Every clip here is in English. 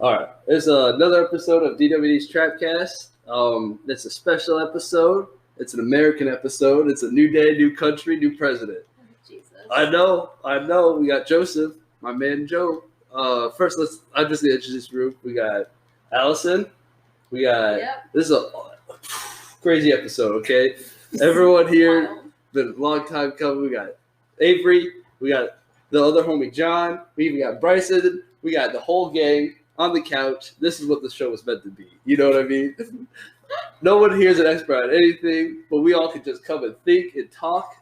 All right, there's another episode of DWD's Trapcast. It's a special episode. It's an American episode. It's a new day, new country, new president. Jesus. I know. We got Joseph, my man Joe. First, I'm just gonna introduce the group. We got Allison. We got. Yep. This is a crazy episode. Okay, everyone here been a long time coming. We got Avery. We got the other homie John. We even got Bryson. We got the whole gang on the couch. This is what the show was meant to be. You know what I mean? No one here is an expert on anything, but we all can just come and think and talk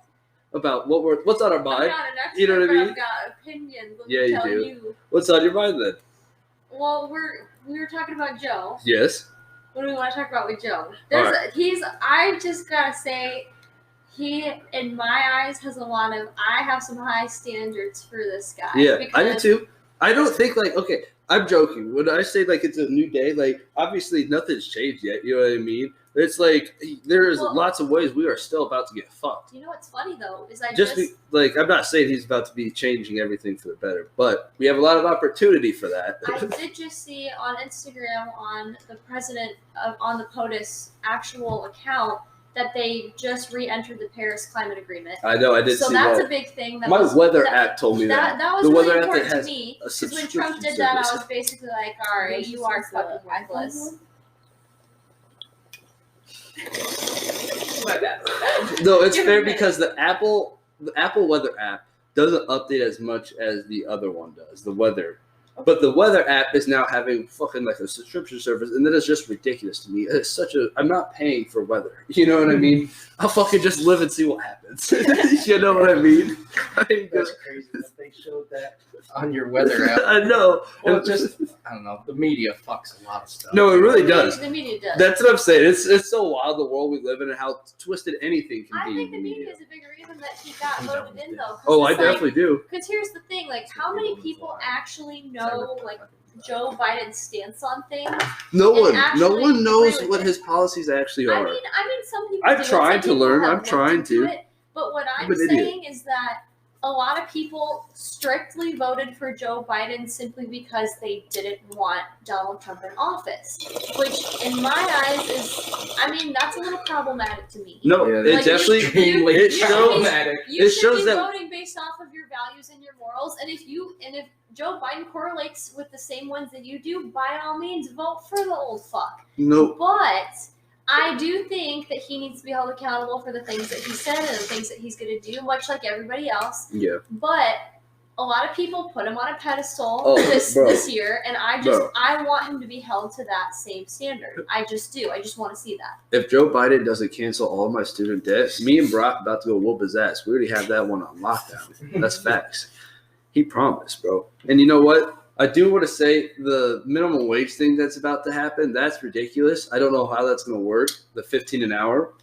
about what's on our mind. I'm not an expert, You know what I mean? I've got opinions. Let Yeah, me you tell do. you. What's on your mind then? Well, we were talking about Joe. Yes. What do we want to talk about with Joe? I just gotta say, he, in my eyes, has I have some high standards for this guy. Yeah, I do too. I don't think okay, I'm joking. When I say it's a new day, obviously nothing's changed yet. You know what I mean? It's there's lots of ways we are still about to get fucked. You know what's funny though is I'm not saying he's about to be changing everything for the better, but we have a lot of opportunity for that. I did just see on Instagram on the president on the POTUS actual account that they just re-entered the Paris Climate Agreement. I know, I did see that. So that's a big thing. My weather app told me that. That was the really weather important app to me. Because when Trump did that, I was basically like, all right, you are fucking worthless. My bad. No, it's fair because the Apple weather app doesn't update as much as the other one does, the weather. But the weather app is now having fucking a subscription service, and that is just ridiculous to me. It's I'm not paying for weather. You know what I mean? I'll fucking just live and see what happens. You know what I mean? That's crazy that they showed that on your weather app. I know. Well, I don't know. The media fucks a lot of stuff. No, it really does. The media does. That's what I'm saying. It's so wild the world we live in and how twisted anything can be. I think the media is a bigger reason that he got voted in, though. Oh, I definitely do. Because here's the thing: how many people actually know Joe Biden's stance on things? No one knows what his policies actually are. I mean, some people. I'm trying to learn. I'm trying to. But what I'm saying is that a lot of people strictly voted for Joe Biden simply because they didn't want Donald Trump in office, which in my eyes that's a little problematic to me. No, it definitely problematic. You should be voting based off of your values and your morals, and if Joe Biden correlates with the same ones that you do, by all means vote for the old fuck. No. But I do think that he needs to be held accountable for the things that he said and the things that he's going to do, much like everybody else. Yeah. But a lot of people put him on a pedestal this year, and I want him to be held to that same standard. I just do. I just want to see that. If Joe Biden doesn't cancel all of my student debt, me and Brock about to go whoop his ass. We already have that one on lockdown. That's facts. He promised, bro. And you know what? I do want to say the minimum wage thing that's about to happen, that's ridiculous. I don't know how that's going to work, the $15 an hour.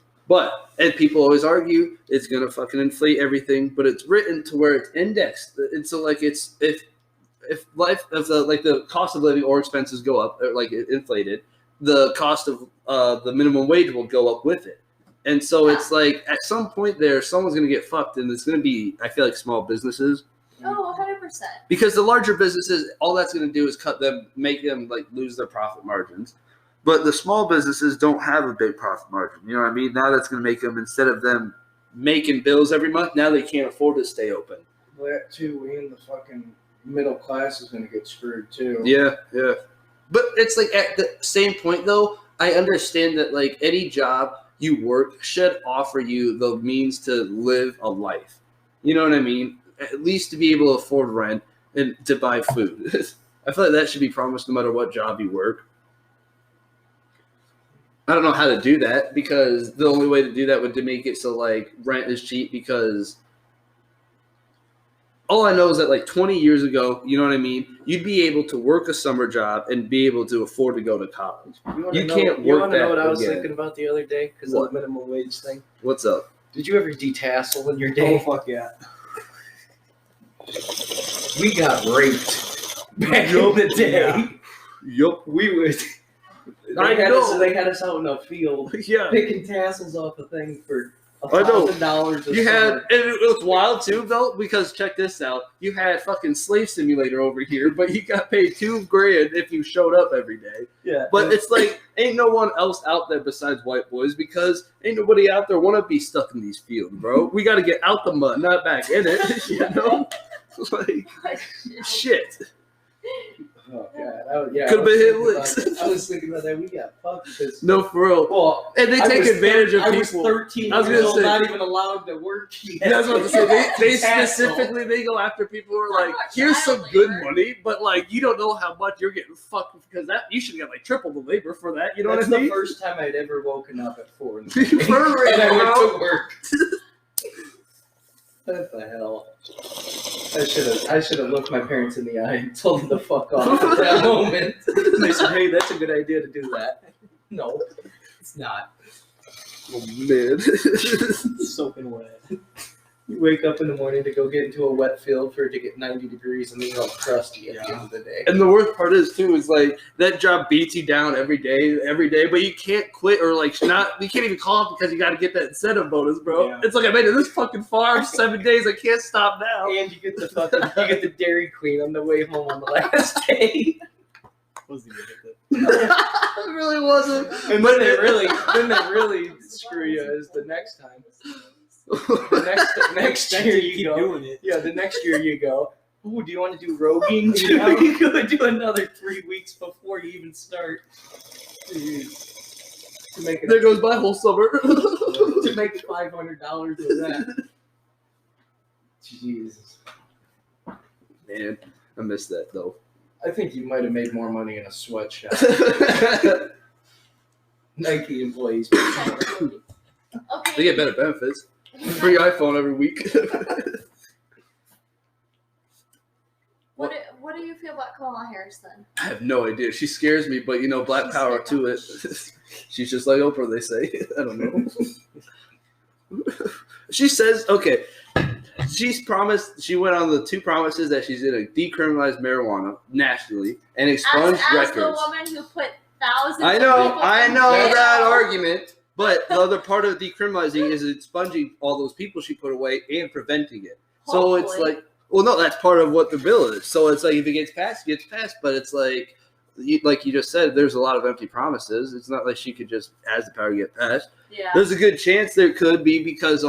And people always argue it's going to fucking inflate everything, but it's written to where it's indexed. And so it's if the cost of living or expenses go up, or inflated, the cost of the minimum wage will go up with it. And so it's at some point there, someone's going to get fucked, and it's going to be, I feel small businesses. Oh, 100%. Because the larger businesses, all that's going to do is make them lose their profit margins. But the small businesses don't have a big profit margin. You know what I mean? Now that's going to make them, instead of them making bills every month, now they can't afford to stay open. That too, and the fucking middle class is going to get screwed too. Yeah. But it's at the same point though, I understand that any job you work should offer you the means to live a life. You know what I mean? At least to be able to afford rent and to buy food. I feel that should be promised no matter what job you work. I don't know how to do that, because the only way to do that would to make it so rent is cheap, because all I know is that 20 years ago, you know what I mean, you'd be able to work a summer job and be able to afford to go to college. You can't work that. You want to know what I was thinking about the other day because of the minimum wage thing? What's up? Did you ever detassel in your day? Oh, fuck yeah. We got raped back in the day. Yup. We would. They had us out in the field, picking tassels off the thing for $1,000. You had, and it was wild too, though, because check this out. You had fucking Slave Simulator over here, but you got paid $2,000 if you showed up every day. Yeah. But it's like, ain't no one else out there besides white boys, because ain't nobody out there want to be stuck in these fields, bro. We got to get out the mud, not back in it, you know? Like, shit. Oh, God. Could have been hit licks. I was thinking about that. We got fucked because. No, for real. Well, and they take advantage of people. I was 13 I was years gonna old, say- not even allowed to work yet. Yeah, I was about to say, they Asshole. specifically, they go after people who are How like, much here's some child good labor? money, but like, you don't know how much you're getting fucked, because that, you should get like triple the labor for that, you know That's what I mean? the first time I'd ever woken up at 4 in the For morning. real, And I went bro. to work. What the hell? I should have looked my parents in the eye and told them to fuck off at that moment. And they said, "Hey, that's a good idea to do that." No, it's not. Oh, man. Soaking wet. You wake up in the morning to go get into a wet field for it to get 90 degrees, and then you're all crusty at the end of the day. And the worst part is too is like that job beats you down every day, but you can't quit or like not. You can't even call off because you got to get that incentive bonus, bro. Yeah. It's like I made it this fucking farm 7 days. I can't stop now. And you get the Dairy Queen on the way home on the last day. It really wasn't. And then they really screw you is the next time. The next year you go. doing it. Yeah, the next year you go. Ooh, do you want to do Rogan? You go do another 3 weeks before you even start. To make There goes my whole summer. to make $500 with that. Jesus. Man, I missed that though. I think you might have made more money in a sweatshop. Nike employees. Okay. They get better benefits. Free iPhone every week. What do you feel about Kamala Harris then? I have no idea. She scares me, but you know, black power to it. She's just like Oprah, they say. I don't know. She says, okay, she's promised, she went on the 2 promises that she's going to decriminalize marijuana nationally and expunge As records. the woman who put thousands I of know people in that jail. argument, but the other part of decriminalizing is expunging all those people she put away and preventing it. So it's Hopefully. like, well, no, that's part of what the bill is. So it's like if it gets passed, it gets passed. But it's like you just said, there's a lot of empty promises. It's not like she could just, has the power to get passed. Yeah. There's a good chance there could be because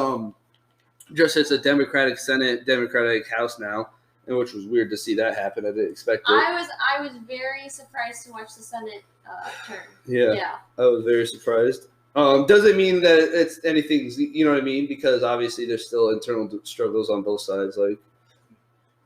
just it's a Democratic Senate, Democratic House now, and which was weird to see that happen. I didn't expect it. I was very surprised to watch the Senate turn. Yeah, I was very surprised. Doesn't mean that it's anything, you know what I mean? Because obviously there's still internal struggles on both sides. Like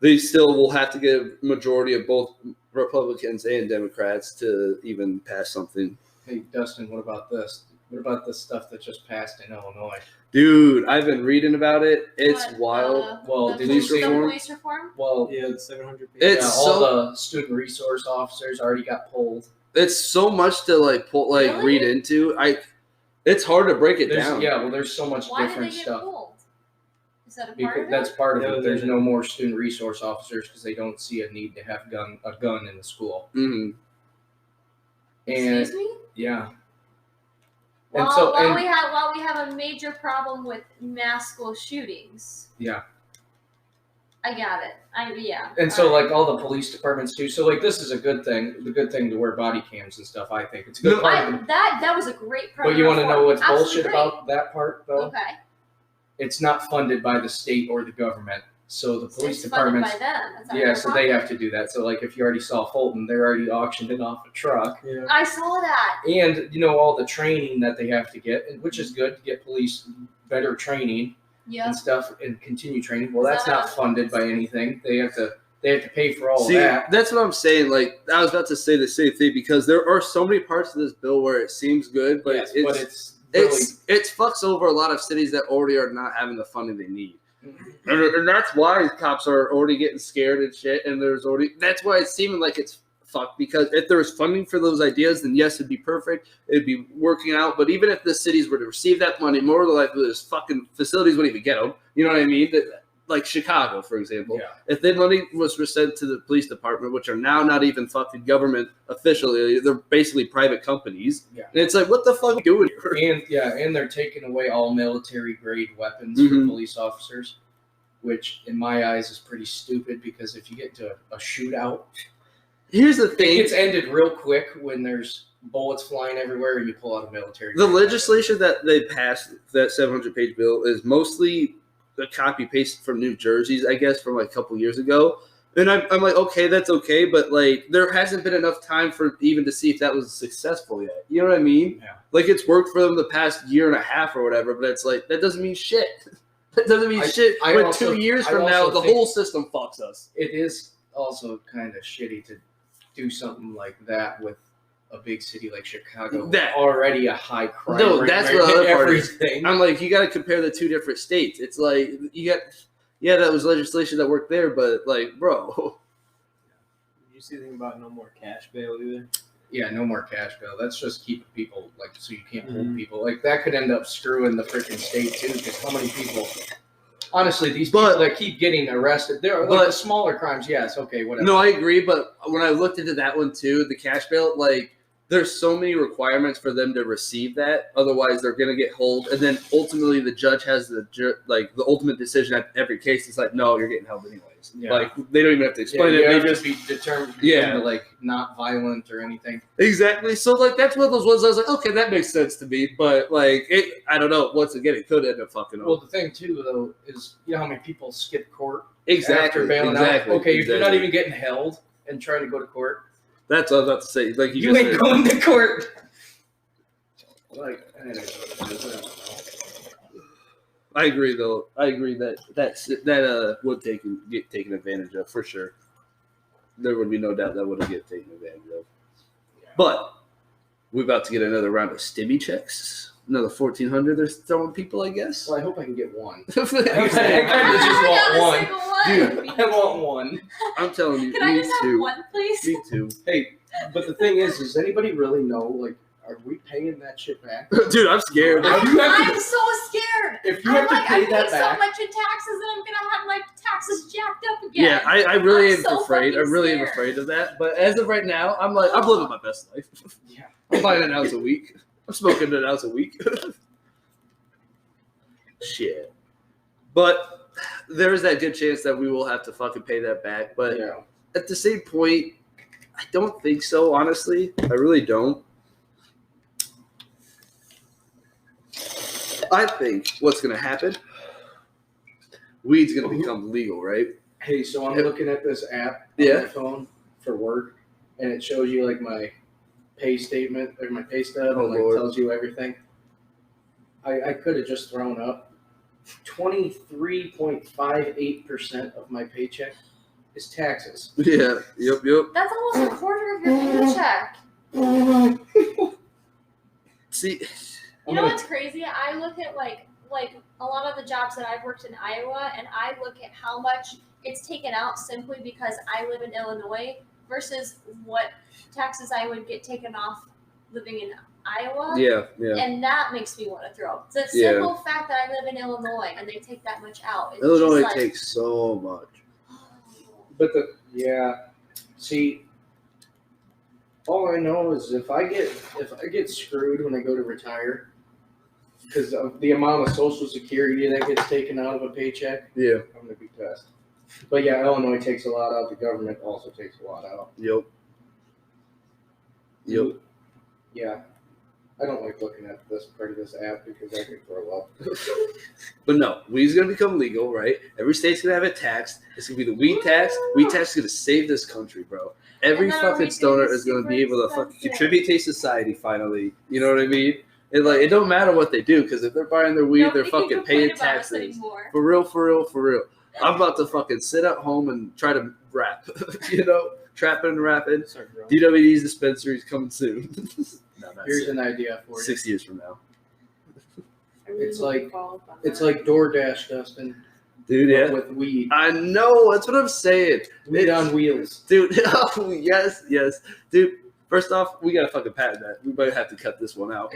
they still will have to get a majority of both Republicans and Democrats to even pass something. Hey, Dustin, what about this? What about the stuff that just passed in Illinois? Dude, I've been reading about it. It's What, wild. Well, the did you see police reform? Well, Yeah, the 700 It's yeah, so- all the student resource officers already got pulled. It's so much to Really? read into. It's hard to break it down. There's so much Why did different they get stuff. pulled? Is that a part Because of that's it? part of Yeah, it. There's they- no more student resource officers because they don't see a need to have a gun in the school. Mhm. And Excuse me? yeah. While we have a major problem with mass school shootings. Yeah. I got it. And so, Alright. like, all the police departments too. So, like, this is a good thing. The good thing to wear body cams and stuff, I think. It's a good part of it. that was a great program. But you want to know what's Absolutely bullshit great. about that part, though? Okay. It's not funded by the state or the government. So, the police It's funded departments. by them. That's not Yeah, their so they pocket. have to do that. So, like, if you already saw Fulton, they're already auctioning off a truck. Yeah. I saw that. And, all the training that they have to get, which is good to get police better training Yep. and stuff and continue training. Well, Is that's that not what- funded by anything. They have to pay for all See, of that. that's what I'm saying. Like, I was about to say the same thing because there are so many parts of this bill where it seems good, but Yes, it's but it's really it fucks over a lot of cities that already are not having the funding they need. Mm-hmm. And that's why cops are already getting scared and shit. And that's why it's seeming like it's fucked, because if there was funding for those ideas, then yes, it'd be perfect. It'd be working out. But even if the cities were to receive that money, more than likely those fucking facilities wouldn't even get them. You know what I mean? like Chicago, for example. Yeah. If the money was sent to the police department, which are now not even fucking government officially, they're basically private companies. Yeah. And it's like, what the fuck are you doing here? And they're taking away all military grade weapons Mhm. for police officers, which in my eyes is pretty stupid because if you get to a shootout, Here's the it thing. gets ended real quick when there's bullets flying everywhere and you pull out a military The grade legislation that they passed, that 700-page bill, is mostly a copy paste from New Jersey's, I guess, from like a couple years ago. And I'm like, okay, that's okay, but like there hasn't been enough time for even to see if that was successful yet. You know what I mean? Yeah. Like it's worked for them the past year and a half or whatever, but it's like that doesn't mean shit. That doesn't mean shit. I When also- 2 years I from now, also the think- whole system fucks us. It is also kind of shitty to do something like that with a big city like Chicago. That- already a high crime No, rate, that's right? what the other part is. Everything. I'm like, you got to compare the two different states. It's like you got, yeah, that was legislation that worked there, but like, bro. Did you see anything about no more cash bail either? Yeah, no more cash bail. That's just keeping people like so you can't hold Mhm. people. Like that could end up screwing the freaking state too. Because how many people? Honestly, these But- people that keep getting arrested, they're like but- the smaller crimes. Yes, okay, whatever. No, I agree, but when I looked into that one too, the cash bail, like there's so many requirements for them to receive that. Otherwise, they're gonna get held, and then ultimately the judge has the ultimate decision at every case. It's like, no, you're getting held anyways. Yeah. Like they don't even have to Yeah, explain you it. They have to just be determined. Yeah. to, like not violent or anything. exactly. So like that's one of those ones I was like, okay, that makes sense to me. But like it, I don't know. Once again, it could end up fucking Well, up. the thing too, though, is you know how many people skip court Exactly. after bailing Exactly. out. Okay, if you're not exactly. even getting held and trying to go to court, That's what I was about to say. Like you you just ain't said. going to court. Like, I don't know. I agree, though. I agree that would get taken advantage of for sure. There would be no doubt that would get taken advantage of. But we're about to get another round of stimmy checks. Another 1,400. They're throwing people, I guess. Well, I hope I can get one. I'm I kinda just want one. Dude, I want one. telling you, Can I me just have too. one, please? Me too. Hey, but the thing is, does anybody really know? Like, are we paying that shit back? Dude, I'm scared. If you have to- I'm so scared. If you I'm have to like, pay I paid that so back, much in taxes and I'm gonna have my taxes jacked up again. Yeah, I really I'm am so afraid. I fucking really am scared. afraid of that. But as of right now, I'm like, I'm living my best life. yeah. I'm buying an ounce a week. I'm smoking an ounce a week. Shit. But there is that good chance that we will have to fucking pay that back. But Yeah. at the same point, I don't think so, honestly. I really don't. I think what's going to happen, weed's going to become legal, right? Hey, so I'm Yep. looking at this app Yeah. on my phone for work, and it shows you like my pay statement or my pay stub, Oh, and like Lord. tells you everything. I could have just thrown up 23.58% of my paycheck is taxes. Yeah, yep. That's almost a quarter of your paycheck. See, You know what's crazy? I look at like a lot of the jobs that I've worked in Iowa, and I look at how much it's taken out simply because I live in Illinois versus what taxes I would get taken off living in Iowa. yeah. And that makes me want to throw. The Yeah. simple fact that I live in Illinois and they take that much out. It's Illinois just like, takes so much. But see, all I know is if I get screwed when I go to retire, because of the amount of Social Security that gets taken out of a paycheck, Yeah, I'm gonna be pissed. But yeah, Illinois takes a lot out. The government also takes a lot out. yep. Yeah, I don't like looking at this part of this app because I could throw up. But no, weed's gonna become legal, right? Every state's gonna have it taxed. It's gonna be the weed tax. Weed tax is gonna save this country, bro. Every And then fucking weed's stoner gonna be is gonna be super able to fucking expensive. contribute to society finally. You know what I mean? It don't matter what they do because if they're buying their weed, Nobody they're can fucking complain paying about us taxes. anymore. For real. I'm about to fucking sit at home and try to rap. Trapping and rapping. Start growing. DWD's dispensary's coming soon. No, not Here's soon. an idea for you. 6 years from now. I really It's wouldn't like- follow up on It's that. like DoorDash, Dustin, Dude, but yeah. with weed. I know. That's what I'm saying. Weed on wheels. Dude, oh, yes. Dude, First off, we gotta fucking patent that. We might have to cut this one out.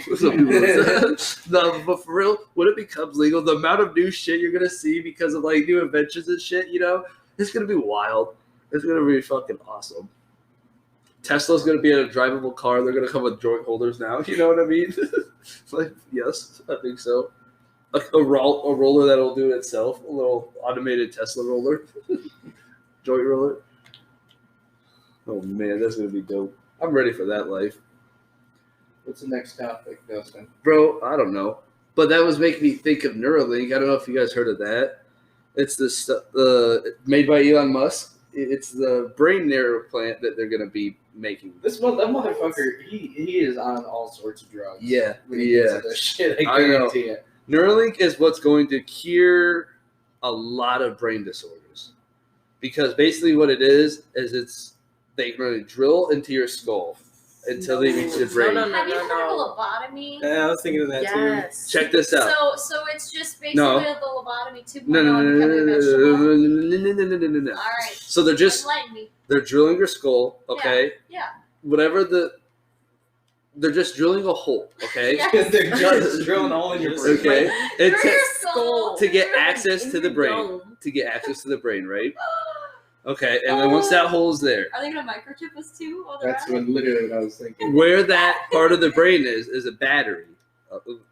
No, but for real, when it becomes legal, the amount of new shit you're gonna see because of like new inventions and shit, it's gonna be wild. It's gonna be fucking awesome. Tesla's gonna be in a drivable car. They're gonna come with joint holders now. You know what I mean? Like, yes, I think so. A roller that'll do it itself. A little automated Tesla roller, joint roller. Oh man, that's gonna be dope. I'm ready for that life. What's the next topic, Dustin? Bro, I don't know. But that was making me think of Neuralink. I don't know if you guys heard of that. It's this made by Elon Musk. It's the brain neuroplant that they're going to be making. That motherfucker, he is on all sorts of drugs. Yeah, when he gets into this shit, I guarantee it. Neuralink is what's going to cure a lot of brain disorders. Because basically what it is they going to drill into your skull until they reach the brain. Have you heard of lobotomy? Yeah, I was thinking of that too. Check this out. So it's just basically the lobotomy 2.0 No. All right. So they're drilling your skull, okay? Yeah. They're just drilling a hole, okay? Yes. They're just drilling a hole in your brain. Okay. Through your skull. To get access to the brain. To get access to the brain, right? Okay, and then once that hole's there. Are they going to microchip us too? That's literally what I was thinking. Where that part of the brain is a battery.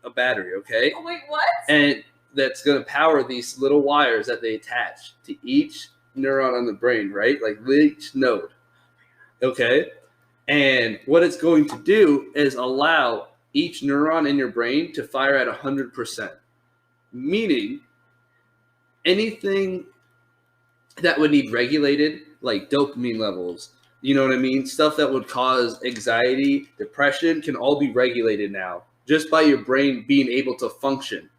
A battery, okay? Oh, wait, what? And that's going to power these little wires that they attach to each neuron on the brain, right? Like each node. Okay? And what it's going to do is allow each neuron in your brain to fire at 100%. Meaning, anything that would need regulated, like dopamine levels, you know what I mean? Stuff that would cause anxiety, depression, can all be regulated now just by your brain being able to function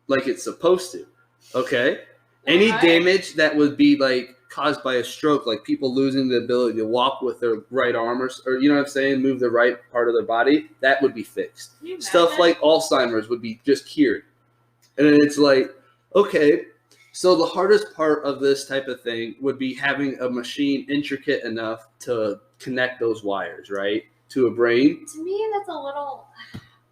like it's supposed to. Okay? Any damage that would be like caused by a stroke, like people losing the ability to walk with their right arm or you know what I'm saying, move the right part of their body, that would be fixed. Stuff like Alzheimer's would be just cured. And then it's like, okay, so the hardest part of this type of thing would be having a machine intricate enough to connect those wires, right, to a brain. To me, that's a little.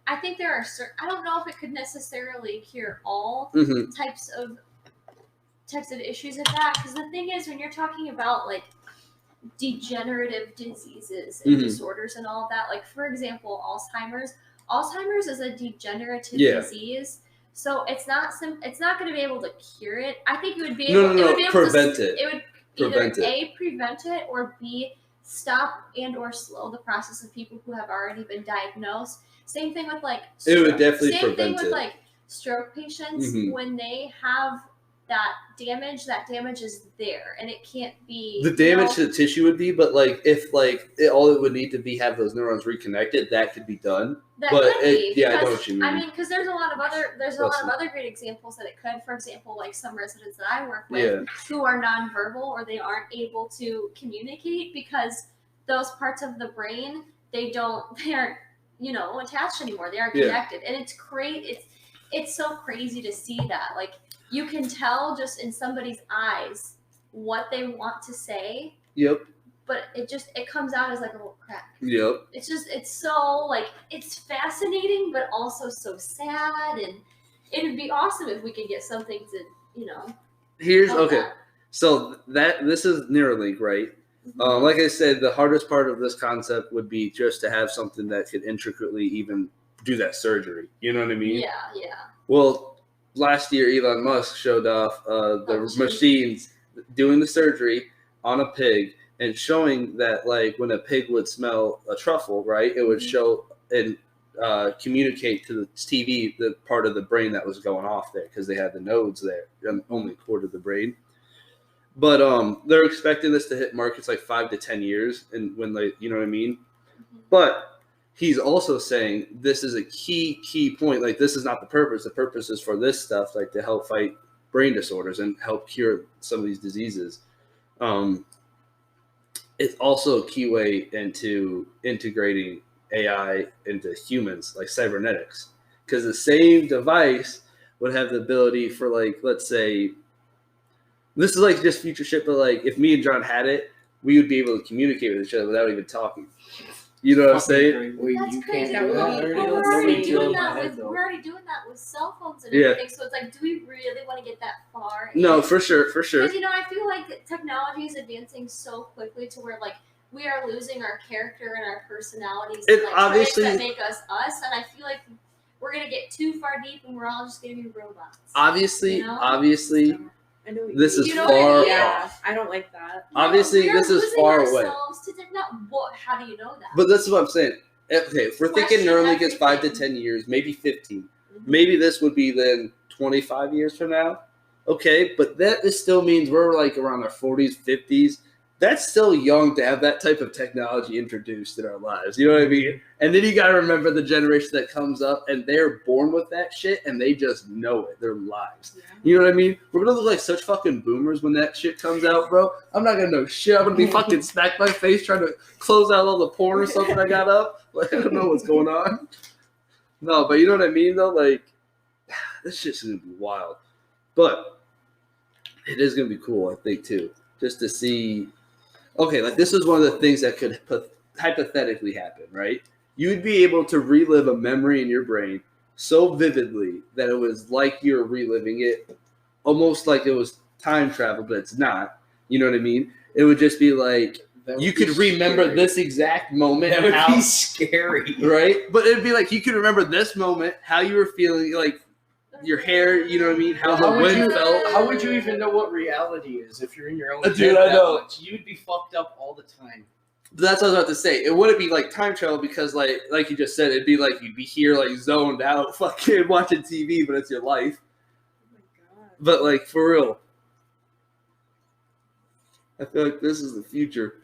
I think there are certain. I don't know if it could necessarily cure all types of issues of that. Because the thing is, when you're talking about like degenerative diseases and disorders and all of that, like for example, Alzheimer's is a degenerative disease. So it's not going to be able to cure it. I think it would be able, to prevent it. It would either A, prevent it, or B, stop and or slow the process of people who have already been diagnosed. Same thing with like stroke. It would definitely Same prevent thing with it. like stroke patients when they have that damage is there and it can't be the damage to the tissue would be, but like if all it would need to be have those neurons reconnected, that could be done. That could be, yeah, I know what you mean. I mean, because there's a lot of other great examples that it could. For example, like some residents that I work with who are nonverbal or they aren't able to communicate because those parts of the brain they aren't attached anymore. They aren't connected, and it's great. It's so crazy to see that. Like you can tell just in somebody's eyes what they want to say. Yep. But it comes out as like a little crack. Yep. It's so like it's fascinating, but also so sad, and it would be awesome if we could get something to Here's okay. That. So this is Neuralink, right? Like I said, the hardest part of this concept would be just to have something that could intricately even do that surgery. You know what I mean? Yeah. Well, last year Elon Musk showed off the machines doing the surgery on a pig. And showing that, like, when a pig would smell a truffle, right, it would show and communicate to the TV the part of the brain that was going off there because they had the nodes there, only a quarter of the brain. But they're expecting this to hit markets like 5 to 10 years, and when you know what I mean. But he's also saying this is a key point. Like, this is not the purpose. The purpose is for this stuff, like to help fight brain disorders and help cure some of these diseases. It's also a key way into integrating AI into humans, like cybernetics, because the same device would have the ability for, like, let's say, this is like just future shit, but like if me and John had it, we would be able to communicate with each other without even talking. You know what I'm saying? Wait, That's you crazy. can't do But that. we're already doing that with cell phones and Yeah. everything. So it's like, do we really want to get that far? No, for sure. Because I feel like technology is advancing so quickly to where like we are losing our character and our personalities and like traits that make us us. And I feel like we're gonna get too far deep and we're all just gonna be robots. Obviously, this is far. Yeah, I don't like that. Obviously, this is far away. How do you know that? But that's what I'm saying. Okay, if we're thinking Neuralink is 5 to 10 years, maybe 15. Maybe this would be then 25 years from now. Okay, but that still means we're like around our 40s, 50s. That's still young to have that type of technology introduced in our lives. You know what I mean? And then you got to remember the generation that comes up and they're born with that shit and they just know it their lives. Yeah. You know what I mean? We're going to look like such fucking boomers when that shit comes out, bro. I'm not going to know shit. I'm going to be fucking smacked my face trying to close out all the porn or something I got up. Like, I don't know what's going on. No, but you know what I mean, though? Like, this shit's going to be wild. But it is going to be cool, I think, too. Just to see... Okay, like this is one of the things that could hypothetically happen, right? You would be able to relive a memory in your brain so vividly that it was like you're reliving it, almost like it was time travel, but it's not. You know what I mean? It would just be like you could remember this exact moment. That would be scary, right? But it'd be like you could remember this moment, how you were feeling, like your hair. You know what I mean? How the wind felt. How would you even know what reality is if you're in your own head? Dude, I know. You'd be fucked up all the time. But that's what I was about to say. It wouldn't be like time travel because, like you just said, it'd be like you'd be here, like zoned out, fucking watching TV, but it's your life. Oh my god. But like for real, I feel like this is the future.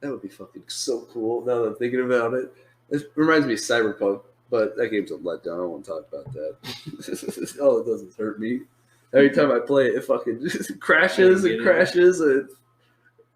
That would be fucking so cool. Now that I'm thinking about it, it reminds me of Cyberpunk. But that game's a letdown. I don't want to talk about that. All it does is hurt me. Every time I play it, it fucking just crashes and crashes and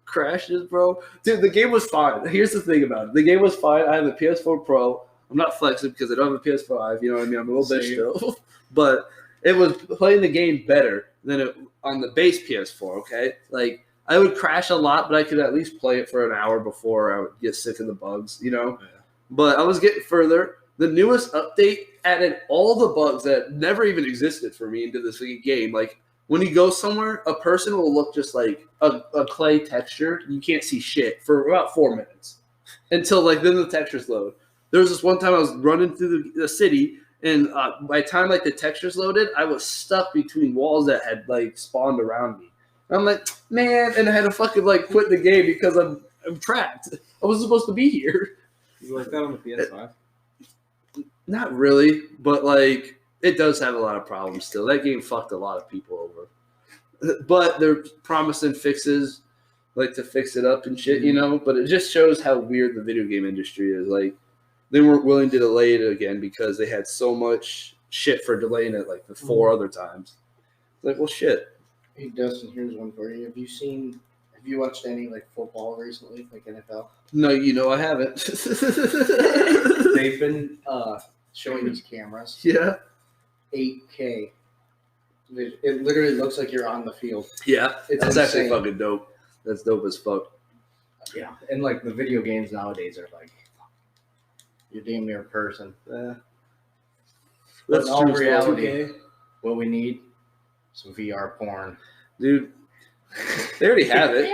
crashes, bro. Dude, the game was fine. Here's the thing about it. The game was fine. I have a PS4 Pro. I'm not flexing because I don't have a PS5. You know what I mean? I'm a little bitch still. But it was playing the game better than it on the base PS4, okay? Like, I would crash a lot, but I could at least play it for an hour before I would get sick of the bugs, you know? Yeah. But I was getting further. The newest update added all the bugs that never even existed for me into this game. Like, when you go somewhere, a person will look just like a clay texture. You can't see shit for about 4 minutes until, like, then the textures load. There was this one time I was running through the city, and by the time, like, the textures loaded, I was stuck between walls that had, like, spawned around me. And I'm like, man, and I had to fucking, like, quit the game because I'm trapped. I wasn't supposed to be here. You like that on the PS5? Not really, but like it does have a lot of problems still. That game fucked a lot of people over. But they're promising fixes, like to fix it up and shit, you know? But it just shows how weird the video game industry is. Like they weren't willing to delay it again because they had so much shit for delaying it like the 4 other times. It's like, well, shit. Hey, Dustin, here's one for you. Have you watched any like football recently, like NFL? No, you know I haven't. They've been showing these cameras. Yeah. 8K. It literally looks like you're on the field. Yeah. That's insane. actually fucking dope. That's dope as fuck. Yeah. And like the video games nowadays are like you're damn near a person. That's in all true. reality, what we need some VR porn. Dude, they already have it.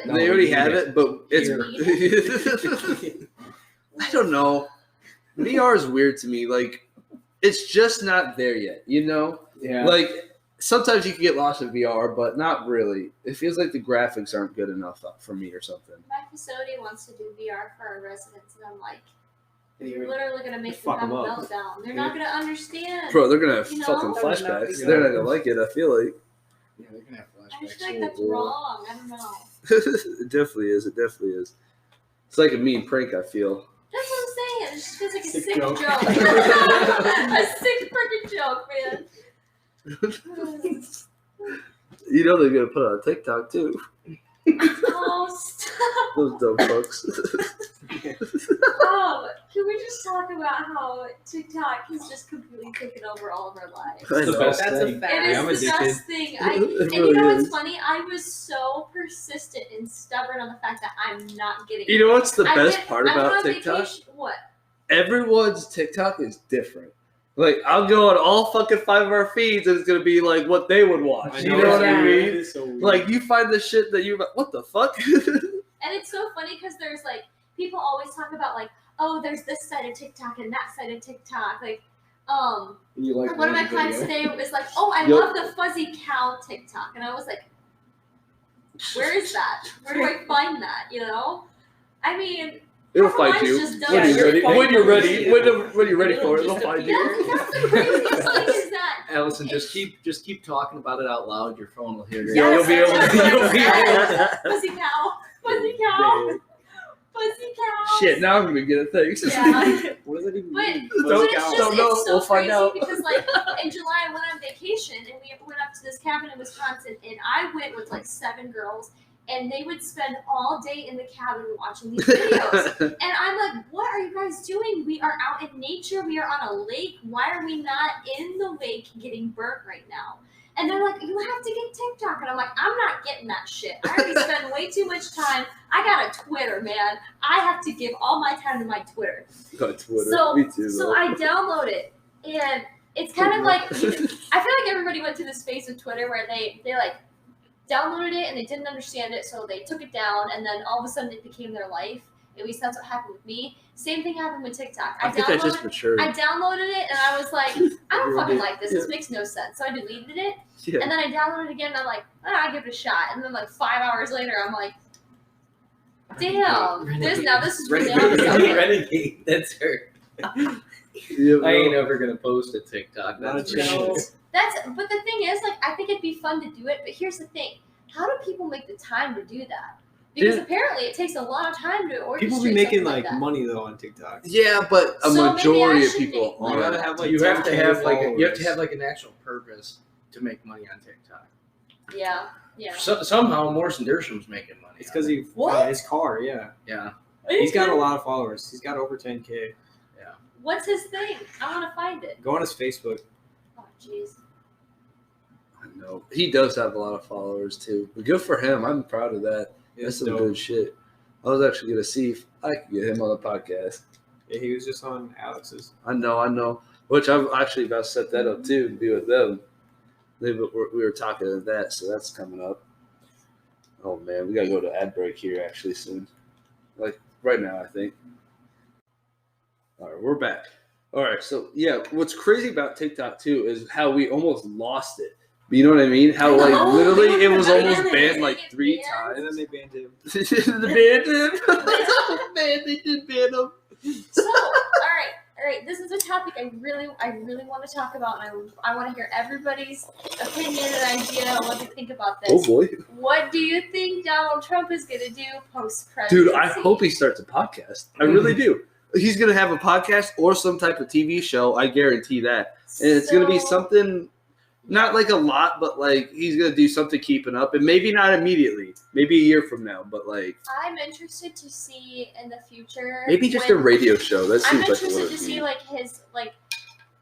They already have it, but it's. I don't know. VR is weird to me. Like, it's just not there yet, you know? Yeah. Like, sometimes you can get lost in VR, but not really. It feels like the graphics aren't good enough for me or something. My facility wants to do VR for our residents, and I'm like, you're literally going to make them have a meltdown. They're not going to understand. Bro, they're going to have fucking flashbacks. They're not going to like it, I feel like. Yeah, they're going to have flashbacks. I just feel like that's wrong. I don't know. It definitely is. It definitely is. It's like a mean prank, I feel. That's what I'm saying. It just feels like a sick joke. A sick freaking joke, man. You know they're going to put it on TikTok, too. Oh, stop. Those dumb fucks. Can we just talk about how TikTok has just completely taken over all of our lives? I the know. best That's thing. a fact. It is I'm the addicted. best thing. It And you really know what's is. funny? I was so persistent and stubborn on the fact that I'm not getting You know what's the I best went- part I went about on TikTok? vacation- What? Everyone's TikTok is different. Like, I'll go on all fucking 5 of our feeds and it's going to be like what they would watch. I You know know what I yeah. mean? It is so weird. Like, you find the shit that you're like, what the fuck? And it's so funny because there's like people always talk about like, oh, there's this side of TikTok and that side of TikTok. Like, You like one of my one clients video? today was like, oh, I Yep. love the fuzzy cow TikTok, and I was like, where is that? Where do I find that? You know? I mean, It'll half of find mine's you. just done. When you're ready. You're When you're ready. fine. When you're ready It'll for it, it'll just find appear. you. that's the craziest thing is that Allison, just keep talking about it out loud. Your phone will hear you. Yes, You'll be able that's to. what You'll be I able said. to. Fuzzy cow, fuzzy cow, fuzzy cow. Shit, now I'm going to get it. Thanks. Yeah. What does that even But, mean? but Don't it's count. just Don't know. it's so We'll find crazy out. because like in July I went on vacation and we went up to this cabin in Wisconsin and I went with like 7 girls and they would spend all day in the cabin watching these videos. And I'm like, what are you guys doing? We are out in nature. We are on a lake. Why are we not in the lake getting burnt right now? And they're like, you have to get TikTok. And I'm like, I'm not getting that shit. I already spend way too much time. I got a Twitter, man. I have to give all my time to my Twitter. Got Twitter. So, Me too. so bro. I download it. And it's kind of like, I feel like everybody went through this phase with Twitter where they like downloaded it and they didn't understand it. So they took it down and then all of a sudden it became their life. At least that's what happened with me. Same thing happened with TikTok. I think I just matured. I downloaded it and I was like, I don't fucking like this. This makes no sense. So I deleted it. Yeah. And then I downloaded it again and I'm like, I give it a shot. And then like 5 hours later, I'm like, damn, this is really awesome. Renegade. That's her. Yeah, I ain't bro. ever gonna post a TikTok. Not a That's for chance. sure. But the thing is, like, I think it'd be fun to do it. But here's the thing: how do people make the time to do that? Because Dude. apparently it takes a lot of time to orchestrate People be making something like that. money though on TikTok. Yeah, but a So maybe I majority of should people make money. You aren't. gotta have like You have to 10K have like followers. an actual purpose to make money on TikTok. Yeah. Somehow Morrison Dersham's making money. It's on because it. he What? his car. Yeah, Yeah. he's got a lot of followers. He's got over 10K. What's his thing? I want to find it. Go on his Facebook. Oh, jeez. I know. He does have a lot of followers too. But good for him. I'm proud of that. That's It's some dope. good shit. I was actually gonna see if I could get him on the podcast. Yeah, he was just on Alex's. I know. Which I'm actually about to set that up too, and be with them. We were talking to that, so that's coming up. Oh man, we gotta go to ad break here actually soon. Like right now, I think. All right, we're back. All right, so yeah, what's crazy about TikTok too is how we almost lost it. You know what I mean? How like Oh, literally it was yeah, almost yeah, banned yeah, like yeah. 3 Yeah. And times. then they banned him. The band did. Man, they did ban him. So, all right. This is a topic I really want to talk about, and I want to hear everybody's opinion and idea on what they think about this. Oh boy, What do you think Donald Trump is going to do post-presidency? dude! I hope he starts a podcast. I really do. He's gonna have a podcast or some type of TV show. I guarantee that, and it's gonna be So- something. Not like a lot, but like he's gonna do something keeping up, and maybe not immediately, maybe a year from now, but like I'm interested to see in the future. maybe just a when- radio show. That I'm seems like interested what to it'd see be. like his like.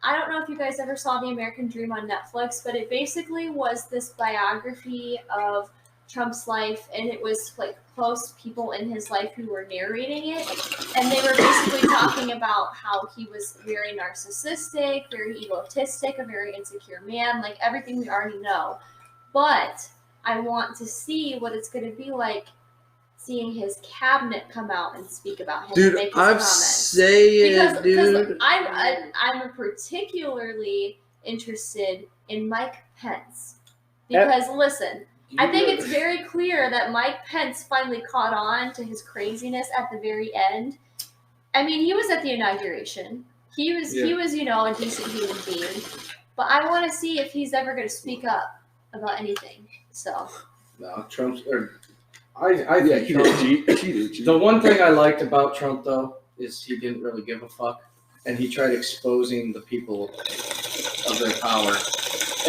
I don't know if you guys ever saw The American Dream on Netflix, but it basically was this biography of Trump's life, and it was like close people in his life who were narrating it, and they were basically talking about how he was very narcissistic, very egotistic, a very insecure man, like everything we already know. But I want to see what it's going to be like seeing his cabinet come out and speak about him and Dude, make his I'm comments. saying, Because dude. I'm particularly interested in Mike Pence. Because listen, I think it's very clear that Mike Pence finally caught on to his craziness at the very end. I mean, he was at the inauguration. He was, a decent human being. But I want to see if he's ever going to speak up about anything. So, No, Trump's. I Yeah, think he Trump, did cheat. the one thing I liked about Trump though is he didn't really give a fuck, and he tried exposing the people of their power.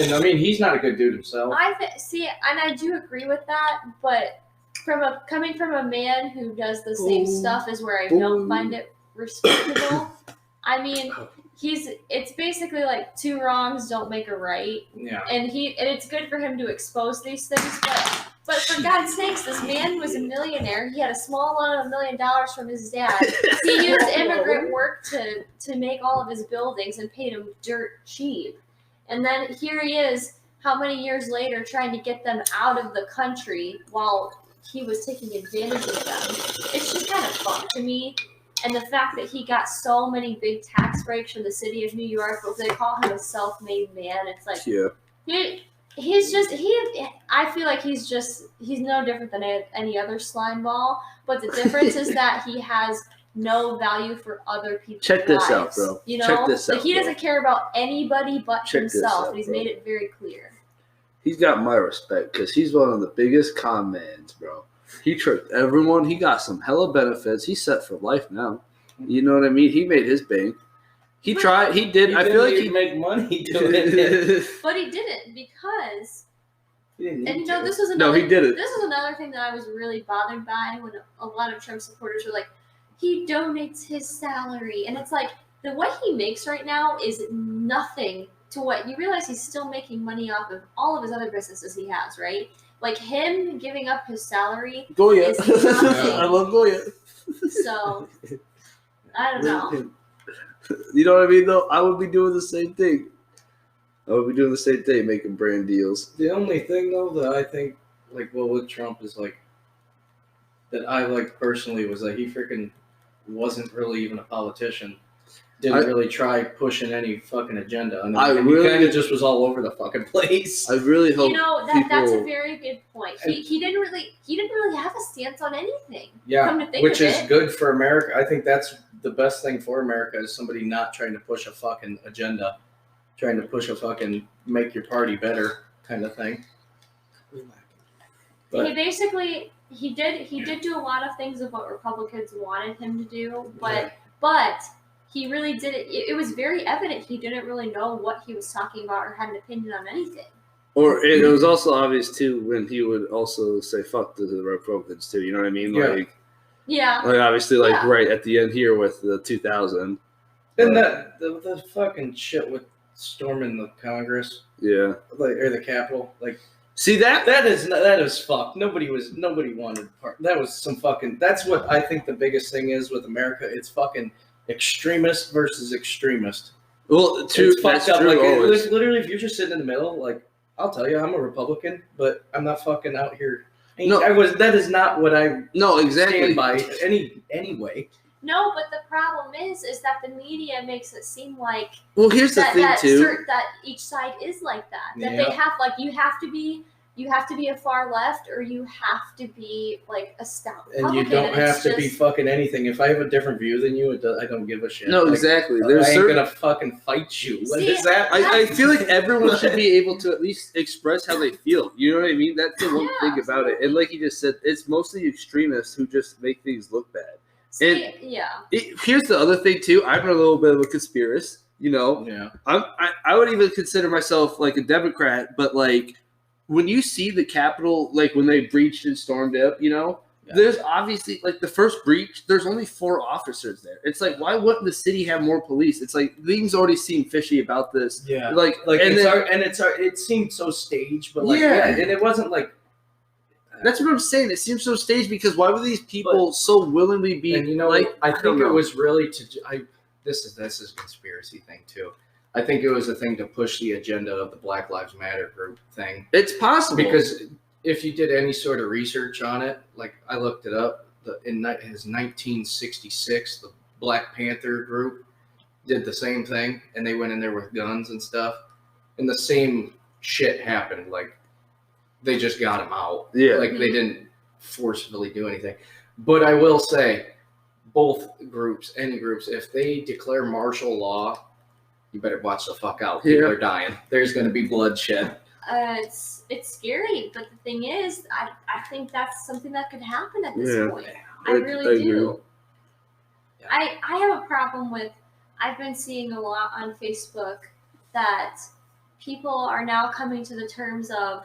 And I mean, he's not a good dude himself. see, and I do agree with that, but coming from a man who does the same stuff is where I don't find it respectable. I mean, it's basically like two wrongs don't make a right. Yeah. And it's good for him to expose these things, but for God's sakes, this man was a millionaire. He had a small loan of $1 million from his dad. He used immigrant work to make all of his buildings and paid him dirt cheap. And then here he is, how many years later, trying to get them out of the country while he was taking advantage of them. It's just kind of fun to me. And the fact that he got so many big tax breaks from the city of New York, but they call him a self-made man. It's like, I feel like he's no different than any other slime ball. But the difference is that he has no value for other people's lives. Check this out, bro. You know, Check this out, he bro. doesn't care about anybody but Check this himself. out, And he's bro. made it very clear. He's got my respect because he's one of the biggest con mans, bro. He tricked everyone. He got some hella benefits. He's set for life now. You know what I mean? He made his bank. He tried. He did. I feel like he make money doing it. But he didn't because, And and you know, this was another. No, he did it. This was another thing that I was really bothered by when a lot of Trump supporters were like, he donates his salary, and it's like what he makes right now is nothing to what you realize. He's still making money off of all of his other businesses he has, right? Like him giving up his salary Goya. is nothing. I love Goya. So I don't know. You know what I mean, though? I would be doing the same thing. I would be doing the same thing, making brand deals. The only thing though that I think, like, well, with Trump is like that I like personally was that he freaking wasn't really even a politician. Didn't really try pushing any fucking agenda. And he kind of just was all over the fucking place. I really hope. You know, that's a very good point. He didn't really have a stance on anything. Yeah, Come to think which of is it. good for America. I think that's the best thing for America is somebody not trying to push a fucking agenda, trying to push a fucking make your party better kind of thing. But He did do a lot of things of what Republicans wanted him to do, but he really did it. It was very evident he didn't really know what he was talking about or had an opinion on anything. Or it was also obvious too when he would also say "fuck" to the Republicans too. You know what I mean? Yeah. Like obviously, right at the end here with the 2000. And the fucking shit with storming the Congress, or the Capitol, like. See that is fucked. Nobody wanted part. That was some fucking. That's what I think the biggest thing is with America. It's fucking extremist versus extremist. Well, it's fucked up. Like always. literally, if you're just sitting in the middle, like I'll tell you, I'm a Republican, but I'm not fucking out here. No, That is not what I. No, exactly. Stand by anyway. No, but the problem is that the media makes it seem like here's the thing too. That each side is like that. That Yeah. they have you have to be a far left or you have to be like a stout And you don't have to be fucking anything. If I have a different view than you, I don't give a shit. No, exactly. I ain't gonna fucking fight you. What is that? I feel like everyone should be able to at least express how they feel. You know what I mean? That's the one thing about it. And like you just said, it's mostly extremists who just make things look bad. Here's the other thing too. I'm a little bit of a conspiracist, you know. Yeah. I would even consider myself like a Democrat, but like when you see the Capitol, like when they breached and stormed it, you know, there's obviously like the first breach. There's only 4 officers there. It's like why wouldn't the city have more police? It's like things already seem fishy about this. Yeah. It seemed so staged, but and it wasn't like. That's what I'm saying. It seems so staged because why would these people so willingly be? And you know, like, I think it was really This is a conspiracy thing too. I think it was a thing to push the agenda of the Black Lives Matter group thing. It's possible because if you did any sort of research on it, like I looked it up, in 1966, the Black Panther group did the same thing, and they went in there with guns and stuff, and the same shit happened. Like. They just got him out. Yeah. Like they didn't forcefully do anything. But I will say, both groups, any groups, if they declare martial law, you better watch the fuck out. People are dying. There's going to be bloodshed. It's scary, but the thing is, I think that's something that could happen at this point. I really do. Yeah. I have a problem with. I've been seeing a lot on Facebook that people are now coming to the terms of.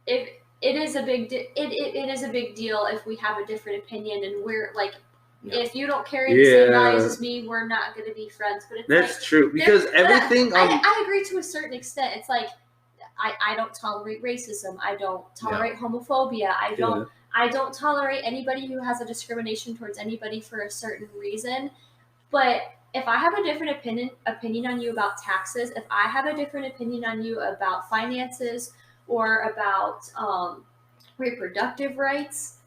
If it is a big it is a big deal if we have a different opinion and we're like, if you don't carry the same values as me, we're not going to be friends. But it's That's true because everything. I agree to a certain extent. It's like I don't tolerate racism. I don't tolerate homophobia. I don't tolerate anybody who has a discrimination towards anybody for a certain reason. But if I have a different opinion on you about taxes, if I have a different opinion on you about finances or about reproductive rights,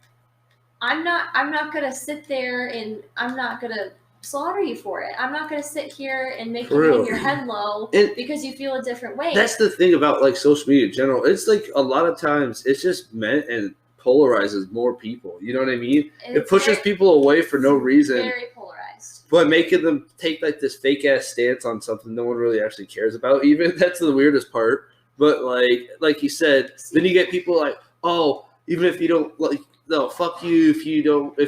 I'm not gonna sit there and I'm not gonna slaughter you for it. I'm not gonna sit here and make you hang your head low because you feel a different way. That's the thing about like social media in general. It's like a lot of times it's just meant and polarizes more people. You know what I mean? It pushes people away for no reason. Very polarized. But making them take like this fake ass stance on something no one really actually cares about. Even that's the weirdest part. But like you said, then you get people like, oh, even if you don't like. No, fuck you if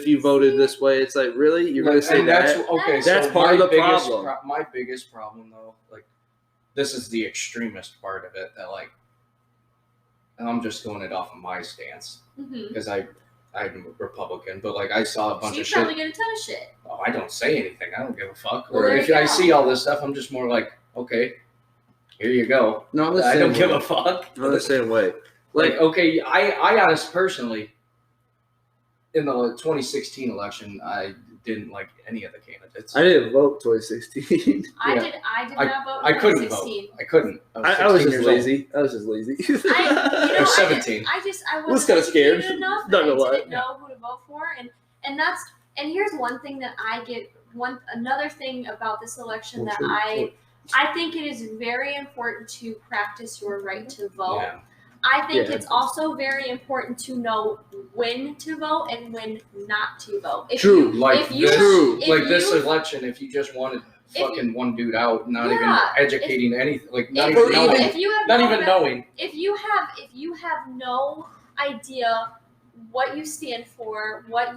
you voted this way. It's like, really? You're going to say that? Okay, that's so part of the problem. My biggest problem, though, like, this is the extremist part of it that, like, and I'm just going it off of my stance because I'm a Republican, but, like, I saw a bunch of shit. You probably get a ton of shit. Oh, I don't say anything. I don't give a fuck. Well, or if I see all this stuff, I'm just more like, okay, here you go. No, I don't give a fuck. I'm the same way. Like, okay, I honestly, personally, in the 2016 election, I didn't like any of the candidates. I didn't vote 2016. I did not vote in 2016. I couldn't vote. I couldn't. I was just lazy. I was 17. I was wasn't kind of scared. educated enough Not and gonna I didn't lie. know who to vote for, and here's one thing that I get. Another thing about this election that I think it is very important to practice your right to vote. Yeah. I think it's also very important to know when to vote and when not to vote. This election, if you just wanted fucking one dude out, not even educating anything, like not even knowing. If you have no idea what you stand for, what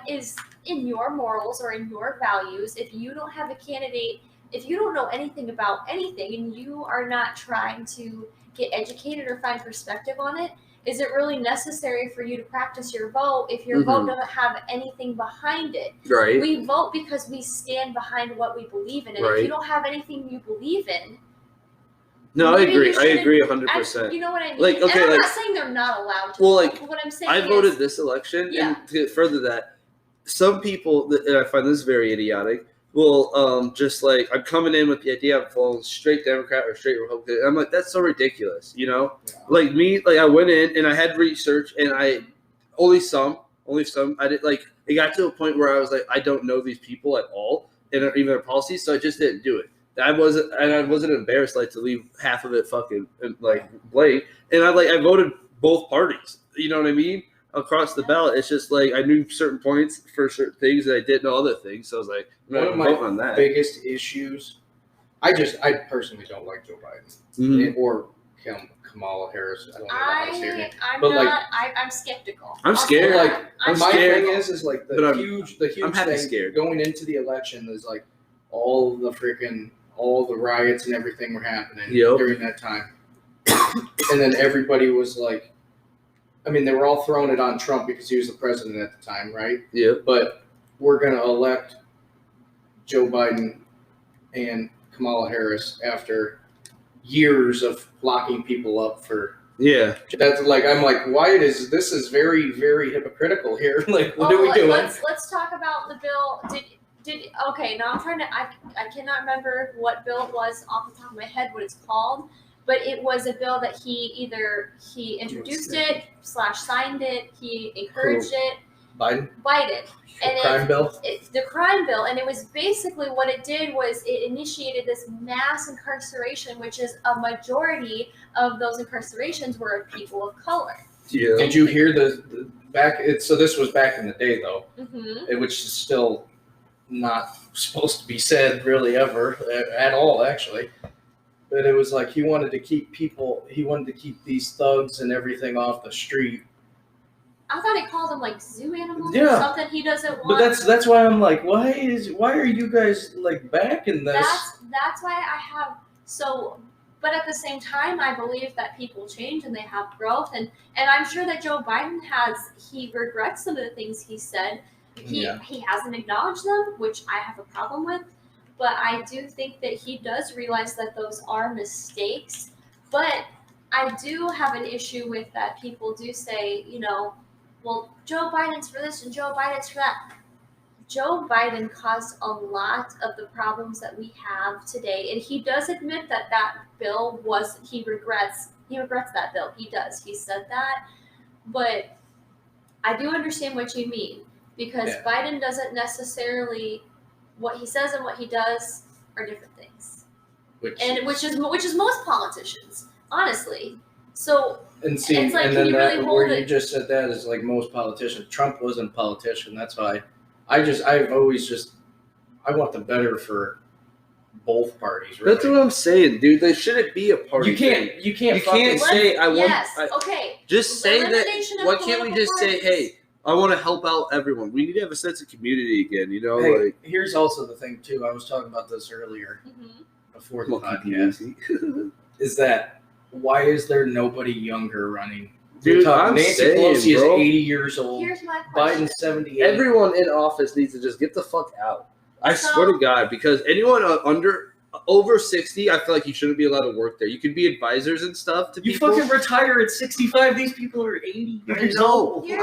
is in your morals or in your values, if you don't have a candidate, if you don't know anything about anything and you are not trying to get educated or find perspective on it, is it really necessary for you to practice your vote if your vote doesn't have anything behind it? Right. We vote because we stand behind what we believe in, and if you don't have anything you believe in, no, I agree. I agree 100%. You know what I mean? Like, okay, and I'm not saying they're not allowed to. Well, like, what I'm saying I voted this election, and to further that, some people, and I find this very idiotic, will just like, I'm coming in with the idea of falling straight Democrat or straight Republican. And I'm like, that's so ridiculous, you know? Yeah. Like me, like I went in and I had research and I only some. I did like it got to a point where I was like, I don't know these people at all and even their policies, so I just didn't do it. I wasn't embarrassed like to leave half of it fucking like blank. And I voted both parties. You know what I mean? Across the ballot, it's just like I knew certain points for certain things that I didn't know other things. So I was like, I'm not voting on that. Biggest issues, I personally don't like Joe Biden or Kamala Harris. I don't know how to say her name. I'm skeptical. I'm scared. My thing is like the huge I'm thing scared. Going into the election is like all the riots and everything were happening during that time, and then everybody was like. I mean, they were all throwing it on Trump because he was the president at the time, right? Yeah. But we're going to elect Joe Biden and Kamala Harris after years of locking people up for. Yeah. That's like, I'm like, this is very, very hypocritical here. Like, what are we doing? Let's talk about the bill. Okay, now I'm trying to, I cannot remember what bill it was off the top of my head, what it's called. But it was a bill that he introduced it / signed it, he encouraged it. Biden. And crime bill? The crime bill. And it was basically what it did was it initiated this mass incarceration, which is a majority of those incarcerations were of people of color. Yeah. Did you hear the back? So this was back in the day, though, which is still not supposed to be said really ever at all, actually. But it was like he wanted to keep these thugs and everything off the street. I thought he called them like zoo animals or something he doesn't want. But that's why I'm like, why are you guys like backing this? That's why I have But at the same time, I believe that people change and they have growth, and I'm sure that Joe Biden he regrets some of the things he said. He hasn't acknowledged them, which I have a problem with. But I do think that he does realize that those are mistakes. But I do have an issue with that people do say, well, Joe Biden's for this and Joe Biden's for that. Joe Biden caused a lot of the problems that we have today, and he does admit that bill he regrets that bill. He does. He said that, but I do understand what you mean, because Biden doesn't necessarily, what he says and what he does are different things, which is most politicians, honestly. So and see, it's like, and can then you really that, hold where it? you just said that is like most politicians. Trump wasn't a politician. That's why I've always I want the better for both parties. Really. That's what I'm saying, dude. They shouldn't be a party. You can't say I want. Yes. Okay. Just say that. Elimination of Why can't we just say, political hey, I want to help out everyone? We need to have a sense of community again. Hey, here's also the thing too. I was talking about this earlier before the podcast. Is that why is there nobody younger running? Dude, I'm Nancy saying, Pelosi bro. is 80 years old. Here's my question. Biden's 78. Everyone in office needs to just get the fuck out. I swear to God, because anyone over 60, I feel like you shouldn't be allowed to work there. You can be advisors and stuff to You people. fucking retire at 65. These people are 80 years old. And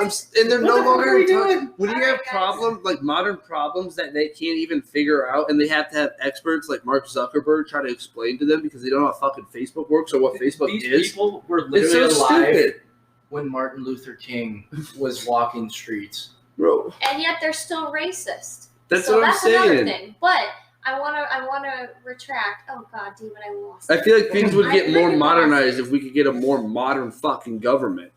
they're What no the fuck longer are we in touch. doing? When you Alright, have guys. problems, like modern problems that they can't even figure out, and they have to have experts like Mark Zuckerberg try to explain to them because they don't know how fucking Facebook works or what Facebook These is. people were It's literally so alive stupid, when Martin Luther King was walking streets. bro. And yet they're still racist. That's So what I'm that's another saying. thing. But I wanna retract. Oh God, damn it, I lost. I feel like things would I get more really modernized lost if we could get a more modern fucking government.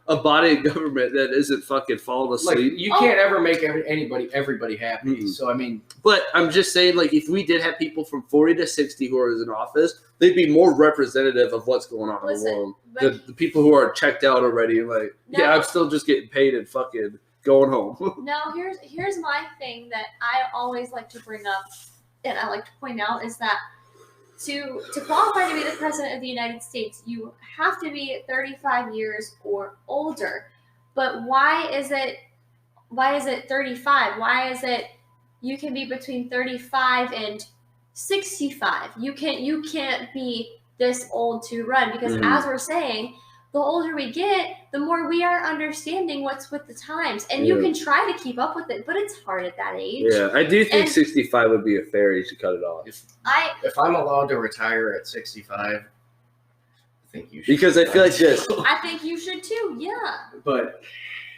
A body of government that isn't fucking falling Like asleep. you can't ever make everybody happy. Mm-mm. So I mean, But I'm just saying, like, if we did have people from 40 to 60 who are in office, they'd be more representative of what's going on Listen, in the world. but The people who are checked out already, and like, No. yeah, I'm still just getting paid and fucking going home. now here's my thing that I always like to bring up, and I like to point out, is that to qualify to be the president of the United States, you have to be 35 years or older. But why is it 35? Why is it you can be between 35 and 65? You can't be this old to run, because Mhm. as we're saying, the older we get, the more we are understanding what's with the times. And you Yeah. can try to keep up with it, but it's hard at that age. Yeah, I do think And- 65 would be a fair age to cut it off. if I'm allowed to retire at 65, I think you should. Because I feel like this. I think you should too, yeah. But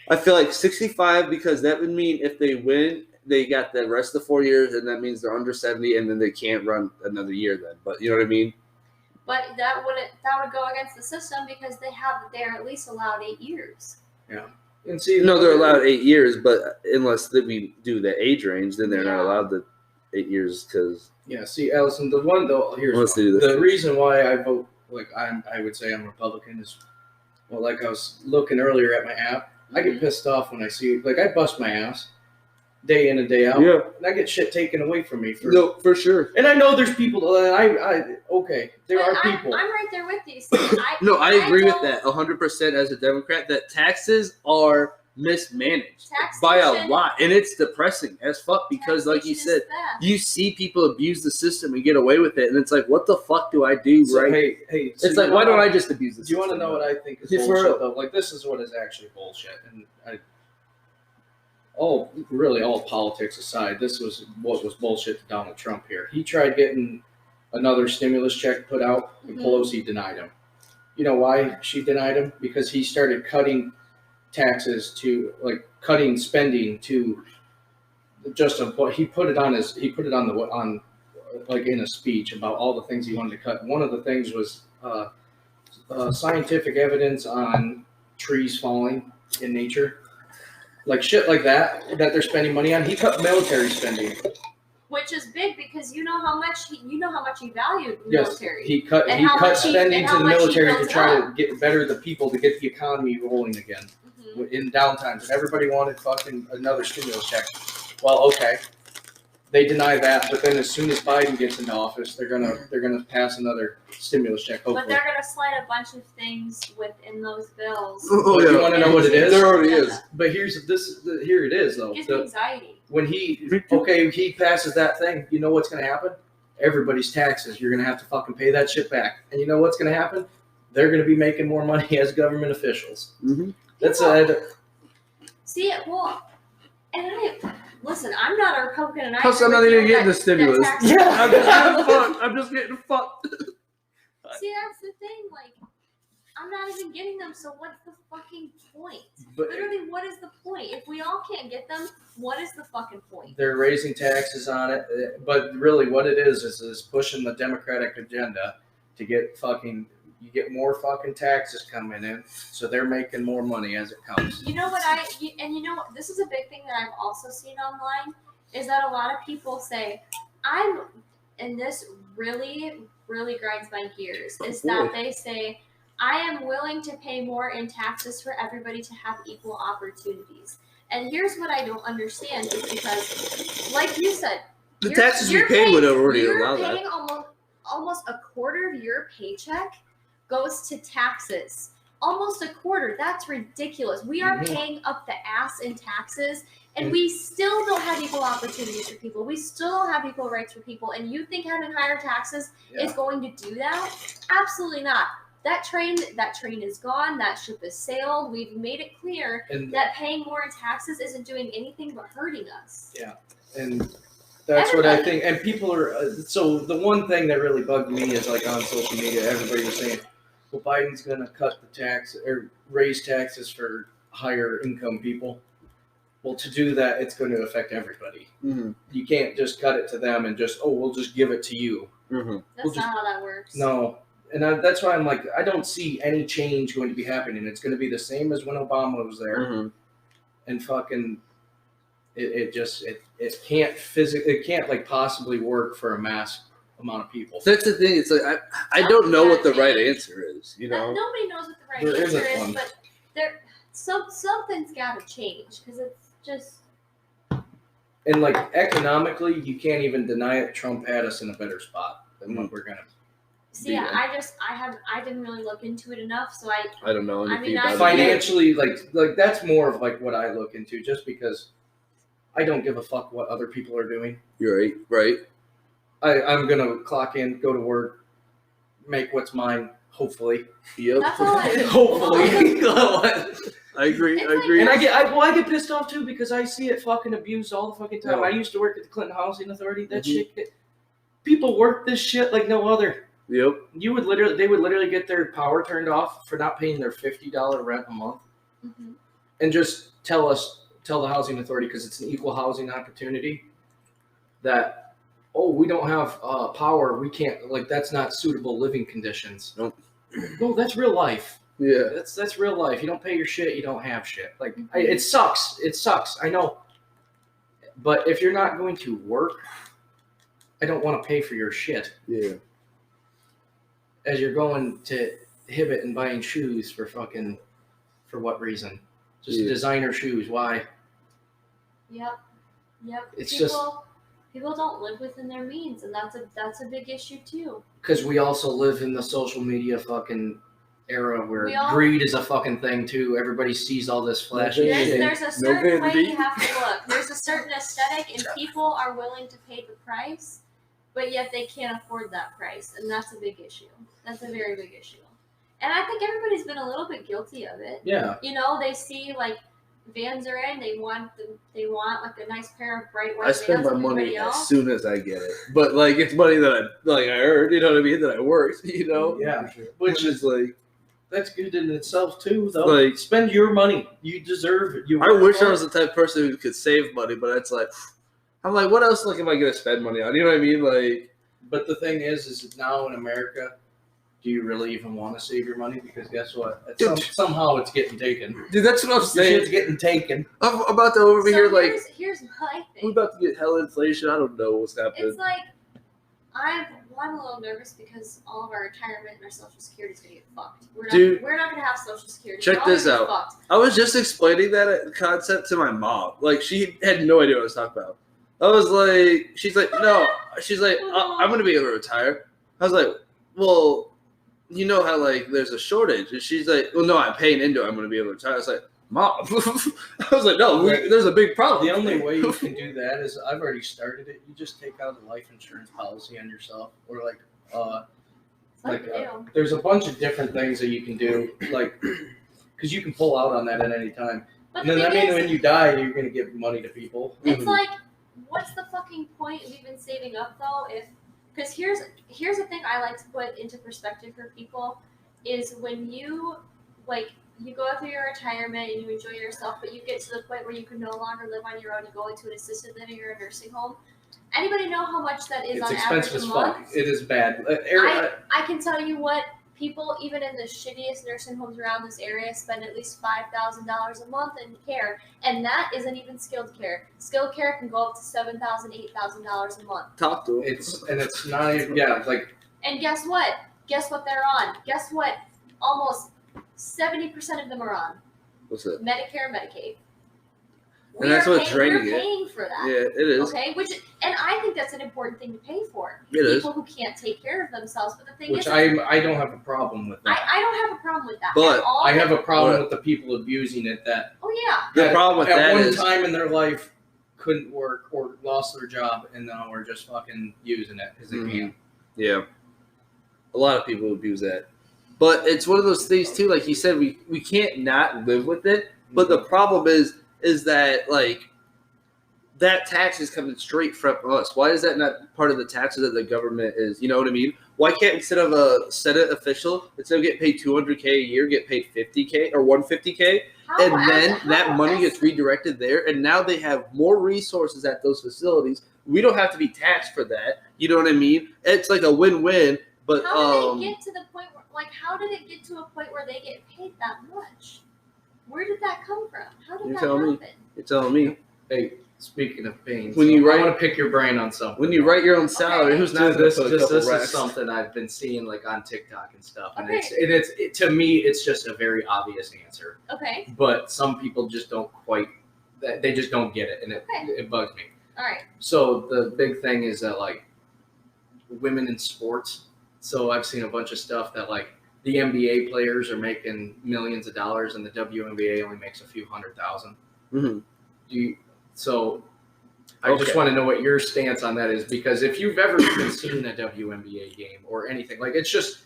I feel like 65, because that would mean if they win, they got the rest of the 4 years, and that means they're under 70, and then they can't run another year then. But you know what I mean? But that would go against the system, because they're at least allowed 8 years. and see, No, they're allowed 8 years, but unless we do the age range, then they're not Yeah. allowed the 8 years because Yeah, see, Allison, the one though here's Let's one. do this. The reason why I vote like I would say I'm Republican is, well, like I was looking earlier at my app, I get pissed off when I see like I bust my ass day in and day out, and I get shit taken away from me for sure. And I know there's people that there But are people. I'm right there with you. See, I agree with don't- that 100% as a Democrat. That taxes are mismanaged by a Taxation- lot, and it's depressing as fuck because, like you taxation said, is theft. you see people abuse the system and get away with it, and it's like, what the fuck do I do? So, Right? hey, so It's like, you why know don't I what- just abuse the Do you system? want to know what I think is Yeah, for bullshit real. though? Like this is what is actually bullshit, and all politics aside, this was what was bullshit to Donald Trump here. He tried getting another stimulus check put out, and Mhm. Pelosi denied him. You know why she denied him? Because he started cutting taxes to cutting spending to just of what he put it on in a speech about all the things he wanted to cut. One of the things was scientific evidence on trees falling in nature, like shit like that they're spending money on. He cut military spending. Which is big, because you know how much he valued the Yes, military. he cut And how much spending and to how the much he military to built try up. to get better the people to get the economy rolling again Mhm. in downtimes, and everybody wanted fucking another stimulus check. Well, okay, they deny that, but then as soon as Biden gets into office, they're gonna pass another stimulus check. But Hopefully. they're gonna slide a bunch of things within those bills. Oh, You yeah. want to know what it is? There already is. But here it is though. It gives me anxiety. When he passes that thing, you know what's gonna happen? Everybody's taxes. You're gonna have to fucking pay that shit back. And you know what's gonna happen? They're gonna be making more money as government officials. Mm-hmm. That's See, well, and listen, I'm not a Republican, and Plus, I I'm not even getting the stimulus. Yeah. I'm just getting fucked. I'm just getting fucked. See, that's the thing. Like, I'm not even getting them. So what's the fucking point? But Literally, what is the point? If we all can't get them, what is the fucking point? they're raising taxes on it. But really, what it is pushing the Democratic agenda to get you get more fucking taxes coming in, so they're making more money as it comes. You know what and you know what, this is a big thing that I've also seen online, is that a lot of people say, and this really, really grinds my gears, is that they say, I am willing to pay more in taxes for everybody to have equal opportunities. And here's what I don't understand, is because, like you said, The taxes we pay would already allow you're that. paying almost a quarter of your paycheck goes to taxes. Almost a quarter. That's ridiculous. We are paying up the ass in taxes, and we still don't have equal opportunities for people. We still don't have equal rights for people. And you think having higher taxes is going to do that? Absolutely not. That train is gone. That ship has sailed. We've made it clear that paying more in taxes isn't doing anything but hurting us. Yeah, and that's what I think. And people are so the one thing that really bugged me is like on social media, everybody was saying, "Well, Biden's going to cut the tax or raise taxes for higher income people." Well, to do that, it's going to affect everybody. Mm-hmm. You can't just cut it to them and just we'll just give it to you. Mm-hmm. That's not how that works. No. And that's why I'm like, I don't see any change going to be happening. It's going to be the same as when Obama was there. Mm-hmm. And fucking, it can't like possibly work for a mass amount of people. That's the thing. It's like I don't know what the right answer is. You know, Nobody knows what the right There answer isn't is, one. but something's got to change, because it's just. And like economically, you can't even deny it. Trump had us in a better spot than what we're gonna. See, I didn't really look into it enough, so I don't know anything I about Financially, like that's more of like what I look into, just because I don't give a fuck what other people are doing. You're right. I'm gonna clock in, go to work, make what's mine. Hopefully. Yep. That's all Hopefully. I agree. It's I like- agree. And I get pissed off too because I see it fucking abused all the fucking time. Yeah. I used to work at the Clinton Housing Authority. That Mhm. shit, people work this shit like no other. Yep. They would literally get their power turned off for not paying their $50 rent a month, and just tell the housing authority, because it's an equal housing opportunity, that we don't have power, we can't, like, that's not suitable living conditions. Nope. No, that's real life. Yeah. That's real life. You don't pay your shit, you don't have shit. Like, it sucks. It sucks. I know. But if you're not going to work, I don't want to pay for your shit. Yeah. As you're going to Hibbett and buying shoes for what reason? Just designer shoes. Why? Yep. It's people don't live within their means, and that's a big issue too. Because we also live in the social media fucking era where We all- greed is a fucking thing too. Everybody sees all this flashy shit. There's a certain way vanity. you have to look. There's a certain aesthetic, and people are willing to pay the price, but yet they can't afford that price, and that's a big issue. That's a very big issue. And I think everybody's been a little bit guilty of it. Yeah. You know, they see like Vans are in, they want like a nice pair of bright white I spend Vans my like money everybody as else. soon as I get it, but like it's money that I earned. You know what I mean? That I worked. You know? Yeah. Which is like, That's good in itself too, though. Like- spend your money. You deserve it. I wish I was the type of person who could save money, but it's like, I'm like, what else? Like, am I gonna spend money on? You know what I mean? Like, But the thing is now in America, do you really even want to save your money? Because guess what? Somehow it's getting taken. dude, that's what I'm Your saying. shit's getting taken. I'm about to over here like here's my thing. we're about to get hell inflation. I don't know what's happening. It's like I'm a little nervous because all of our retirement and our social security is gonna get fucked. We're not gonna have social security. Check We're all this gonna out. get fucked. I was just explaining that concept to my mom. Like, she had no idea what I was talking about. I was like, she's like, no. She's like, I'm going to be able to retire. I was like, well, you know how, like, there's a shortage. And she's like, well, no, I'm paying into it. I'm going to be able to retire. I was like, Mom. I was like, no, there's a big problem. The only way you can do that is I've already started it. You just take out a life insurance policy on yourself, or there's a bunch of different things that you can do, like, because you can pull out on that at any time. But And then when you die, you're gonna give money to people. it's like, what's the fucking point of even saving up though? Because here's the thing I like to put into perspective for people is when you you go through your retirement and you enjoy yourself, but you get to the point where you can no longer live on your own. You go into an assisted living or a nursing home. Anybody know how much that is It's on expensive average as a fuck. month? It is bad. I can tell you what, people even in the shittiest nursing homes around this area spend at least $5,000 a month in care, and that isn't even skilled care. Skilled care can go up to $7,000, $8,000 a month. Talk to him. It's not even like. And guess what? Guess what they're on? Guess what? Almost 70% of them are on What's that? Medicare, Medicaid. And that's what's draining We're it. paying for that. Yeah, it is. Okay, and I think that's an important thing to pay for. It is. People who can't take care of themselves. But the thing Which is, I don't have a problem with that. I don't have a problem with that. But at all. I have a problem with the people abusing it that Oh yeah. The problem with at that one is time in their life couldn't work or lost their job, and now we're just fucking using it because they can't. Yeah. A lot of people abuse that. But it's one of those things too, like you said, we can't not live with it. But the problem is that like that tax is coming straight from us. Why is that not part of the taxes that the government is? You know what I mean? Why can't instead of a Senate official, instead of getting paid $200K a year, get paid $50K or $150K, and then that money gets redirected there, and now they have more resources at those facilities. We don't have to be taxed for that. You know what I mean? It's like a win-win. But how did it get to the point where, how did it get to a point where they get paid that much? Where did that come from? How did that happen? You're telling me. Hey, speaking of pain, When you I write- want to pick your brain on something. When you write your own salary, who's not Dude, going to put a this couple is racks? something I've been seeing like on TikTok and stuff, and Okay. to me it's just a very obvious answer. Okay. But some people just don't quite, they just don't get it, and it bugs me. All right. So the big thing is that like women in sports. So I've seen a bunch of stuff that like the NBA players are making millions of dollars, and the WNBA only makes a few $100,000. Mm-hmm. So I just want to know what your stance on that is, because if you've ever even seen a WNBA game or anything, like it's just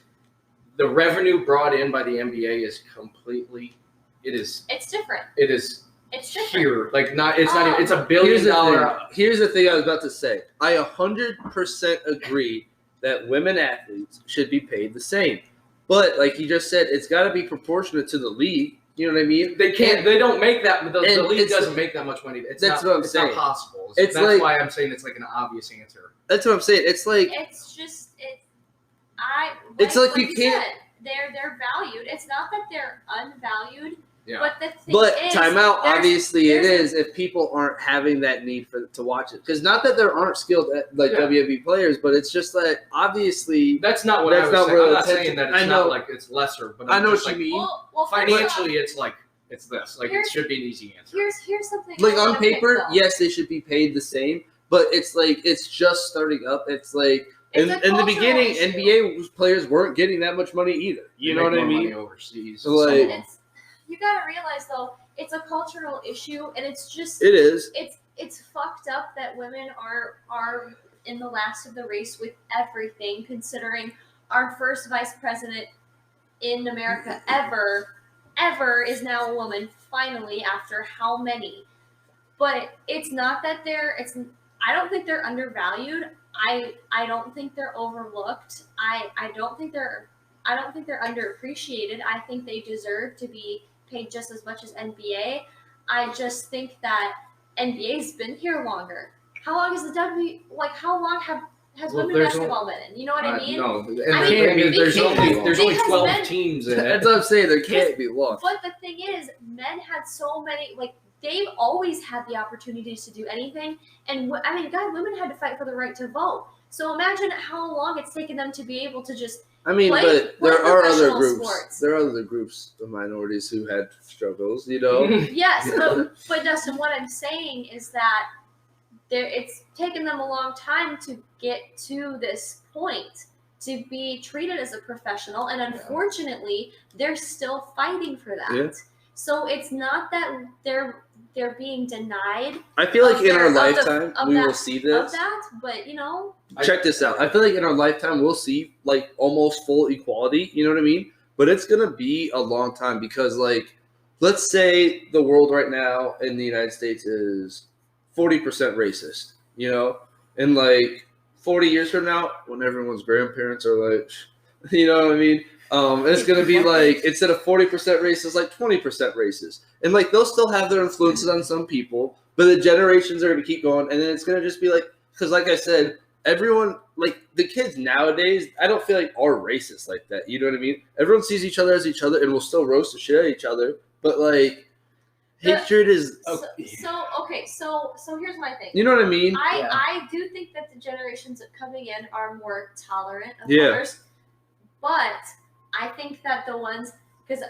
the revenue brought in by the NBA is completely, It's different. it is It's different. here, like not, it's not even, it's $1 billion. Here's the thing I was about to say. I 100% agree that women athletes should be paid the same. But like you just said, it's got to be proportionate to the league. You know what I mean? They can't. They don't make that. The league it's- doesn't make that much money. It's that's not, what I'm it's saying. not possible. It's that's like- why I'm saying it's like an obvious answer. That's what I'm saying. It's like It's like you can't. said, they're valued. It's not that they're unvalued. Yeah. But the thing But is, timeout, obviously, it there's is if people aren't having that need to watch it. Because not that there aren't skilled WNBA players, but it's just that obviously That's not what That's I was not saying. where I'm the not attention- saying that I it's know- not like it's lesser, but I I'm know just what like, you mean. well, first off, financially, it's like it's this. Like it Here's- should be an easy answer. here's something. Like I on wanna pick, paper, though. yes, they should be paid the same. But it's like it's just starting up. It's like in It's a the cultural beginning, issue. NBA players weren't getting that much money either. You know They what make I more mean? money overseas. So, like- It's, you gotta realize though, it's a cultural issue, and it's just It is. it's fucked up that women are in the last of the race with everything, considering our first vice president in America ever is now a woman, finally, after how many. But it's not that I don't think they're undervalued. I don't think they're overlooked. I don't think they're underappreciated. I think they deserve to be paid just as much as NBA. I just think that NBA's been here longer. How long is how long has Well, women there's basketball been in? You know what I mean? No, and I the mean, thing is, there's only because 12 men- teams in it. That's what I'm saying. There can't be lost. But the thing is, men had so many, they've always had the opportunities to do anything. And women had to fight for the right to vote. So imagine how long it's taken them to be able to just, I mean, play but there are other professional groups. sports. There are other groups of minorities who had struggles. You know. yes, but Dustin, what I'm saying is that it's taken them a long time to get to this point, to be treated as a professional, and unfortunately, they're still fighting for that. Yeah. So it's not that they're being denied. I feel like in our lifetime we will see this. Of that, but check this out. I feel like in our lifetime we'll see like almost full equality. You know what I mean? But it's gonna be a long time because, like, let's say the world right now in the United States is 40% racist. You know, and like 40 years from now, when everyone's grandparents are like, you know what I mean? It's going to be like, instead of 40% racist, like 20% racist. And like, they'll still have their influences on some people, but the generations are going to keep going. And then it's going to just be like, because like I said, everyone, like the kids nowadays, I don't feel like are racist like that. You know what I mean? Everyone sees each other as each other and will still roast the shit at each other. But like, hatred is. So here's my thing. You know what I mean? I do think that the generations that coming in are more tolerant of Yeah. others, but I think that the ones, because,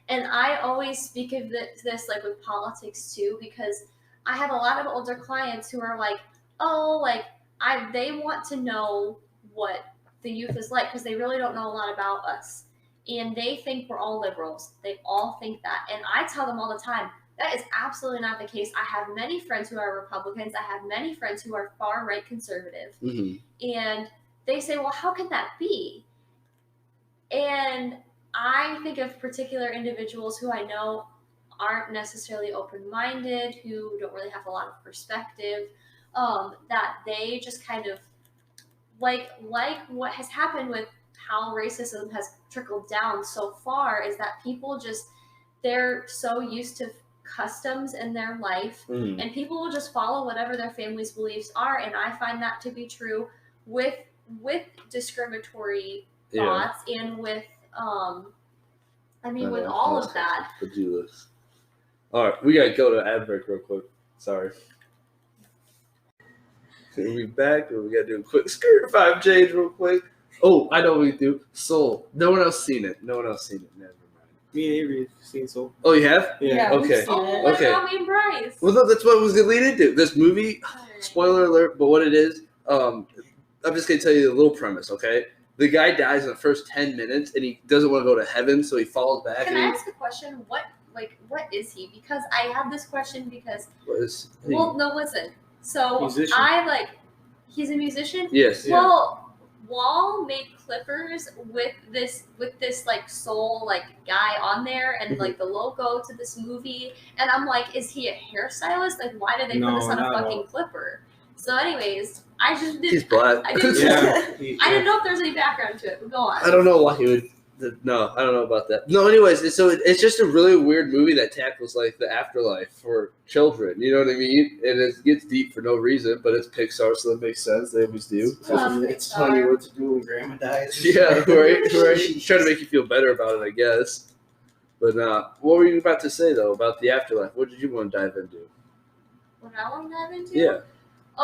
and I always speak of this like with politics too, because I have a lot of older clients who are like, oh, like they want to know what the youth is like because they really don't know a lot about us, and they think we're all liberals. They all think that, and I tell them all the time, that is absolutely not the case. I have many friends who are Republicans. I have many friends who are far right conservative. Mm-hmm. And they say, well, how can that be? And I think of particular individuals who I know aren't necessarily open-minded, who don't really have a lot of perspective, that they just kind of, like what has happened with how racism has trickled down so far is that people just, they're so used to customs in their life, and people will just follow whatever their family's beliefs are, and I find that to be true with discriminatory thoughts and with with all of that. All right, we gotta go to ad break real quick. Sorry. Are we back? Or we gotta do a quick skirt 5 change real quick? Oh, I know what we do. Soul. No one else seen it. Never mind. Me and Avery have seen Soul. Oh, you have? Yeah. Okay. Oh, what Okay. about me and Bryce? Well, no, that's what I was gonna lead into. This movie, spoiler alert, but what it is, I'm just gonna tell you the little premise, okay? The guy dies in the first 10 minutes, and he doesn't want to go to heaven, so he falls back. Can I ask a question? What is he? Because I have this question because. Well, no, listen. So Musician. he's a musician. Yes. Yeah. Well, Wall made clippers with this like soul like guy on there and like the logo to this movie, and I'm like, is he a hairstylist? Like, why did they put this on a fucking clipper? So, anyways, I just didn't. He's black. I didn't. Yeah. I didn't know if there's any background to it. But go on. I don't know why he would. No, I don't know about that. No, anyways, so it's just a really weird movie that tackles like the afterlife for children. You know what I mean? And it gets deep for no reason, but it's Pixar, so that makes sense. They always do. It's telling you what to do when grandma dies. Yeah, right. Trying to make you feel better about it, I guess. But what were you about to say though about the afterlife? What did you want to dive into? What I want to dive into? Yeah.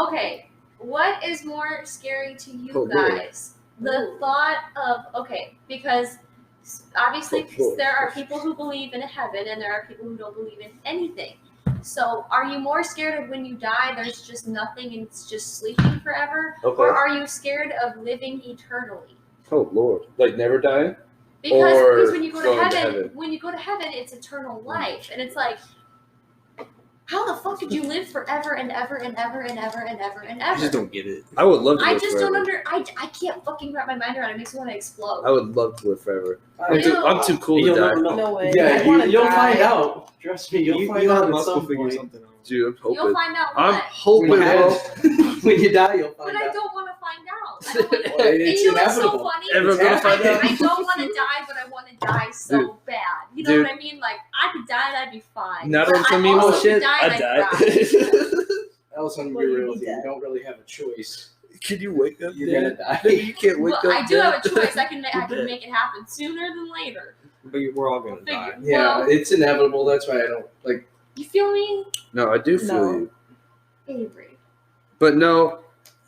Okay, what is more scary to you Oh, boy. guys? The thought of, because obviously there are people who believe in a heaven and there are people who don't believe in anything. So are you more scared of when you die, there's just nothing and it's just sleeping forever? Okay. Or are you scared of living eternally? Oh Lord, like never dying? Because when you go to going to heaven, it's eternal life. And it's like, how the fuck could you live forever and ever and ever and ever and ever and I just ever? don't get it. I would love to I live just forever. don't I can't fucking wrap my mind around it. It makes me want to explode. I would love to live forever. Ew. I'm too cool to You'll die. never know. No way. Yeah, I wanna you'll die. find out. Trust me, you'll find out at some figure point. something out. Dude, I'm You'll hoping. find out I'm what. hoping. When Well, when you die, you'll But find I out. don't want to find out. I don't wanna, Well, and it's you know what's so inevitable. funny? Everyone's gonna find out. I don't want to die, but I want to die so bad. You know Dude. what I mean? Like, I could die and I'd be fine. not But on some I emo also shit. could die and I I'd cry. die. Else, I'm gonna Well, be you'd real be with you. dead. You don't really have a choice. Can you wake up? You're dead? gonna die. You can't wake Well, up. I do have a dead. choice. I can make it happen sooner than later. But we're all gonna die. Figure- Yeah, Well, it's inevitable. That's why I don't like. you feel me? No, I do feel No. you. Avery. But no,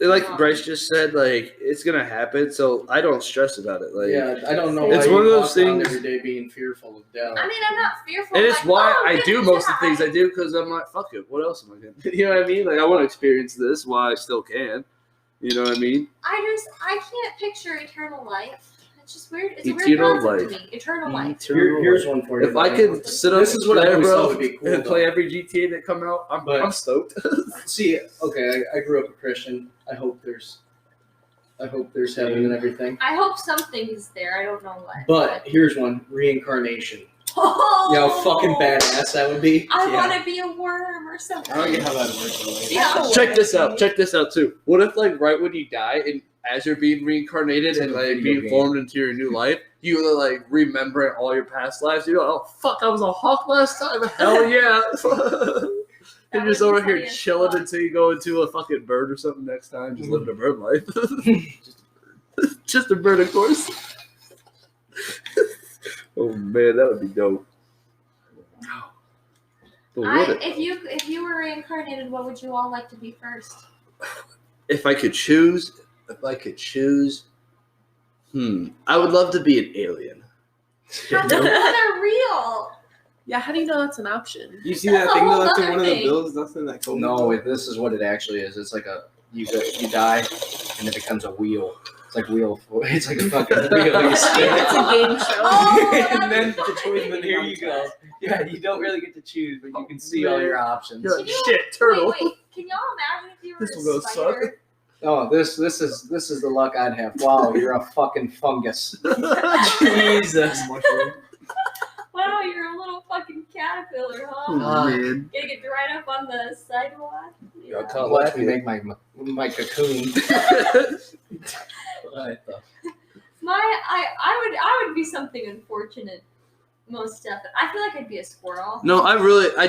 like Bryce just said, like it's gonna happen, so I don't stress about it. Like, Yeah, I don't know. It's why one of you those walk around things- every day being fearful of death. I mean, I'm not fearful. and it's like, why oh, I I'm do gonna most of the things die. I do because I'm like, fuck it. What else am I gonna? You know what I mean? Like I want to experience this while I still can. You know what I mean? I can't picture eternal life. It's just weird. It's a Eternal weird concept life. to me. Eternal life. Here's one for you. If I could sit up This is what I there, always bro, thought would be cool, and play though. every GTA that come out, I'm stoked. See, okay, I grew up a Christian. I hope there's heaven and everything. I hope something's there. I don't know what. But here's one: reincarnation. Oh, You know how fucking badass that would be. I Yeah. want to be a worm or something. I don't get how that works. Though. Like, Yeah. Check this out. Check this out too. What if like right when you die and as you're being reincarnated It's and like a like video being game. formed into your new life, you like remembering all your past lives. You go, oh fuck, I was a hawk last time. Hell yeah. That You're just would be over here funny as chilling fuck. until you go into a fucking bird or something next time. Just living a bird life. Just a bird, of course. Oh man, that would be dope. But what If you were reincarnated, what would you all like to be first? if I could choose? I would love to be an alien. How do you know they're real? Yeah, how do you know that's an option? you see That's that a thing whole though? That's in other one of the thing. bills. That's in that COVID. No, this is what it actually is. It's like you die, and it becomes a wheel. It's like it's like a fucking wheel. You spin It's it. a game show. Oh, and then that's the choice. funny. Then here you go. Yeah, you don't really get to choose, but you can see all your options. You're like, Can you- shit, turtle. Wait, can y'all imagine if you were This a will go spider? Oh, this is the luck I'd have. Wow, you're a fucking fungus. Jesus. Wow, you're a little fucking caterpillar, huh? Oh, man. Gonna get dried up on the sidewalk? I'll come let me make my cocoon. What the I would be something unfortunate. Most definitely. I feel like I'd be a squirrel. No, I don't believe in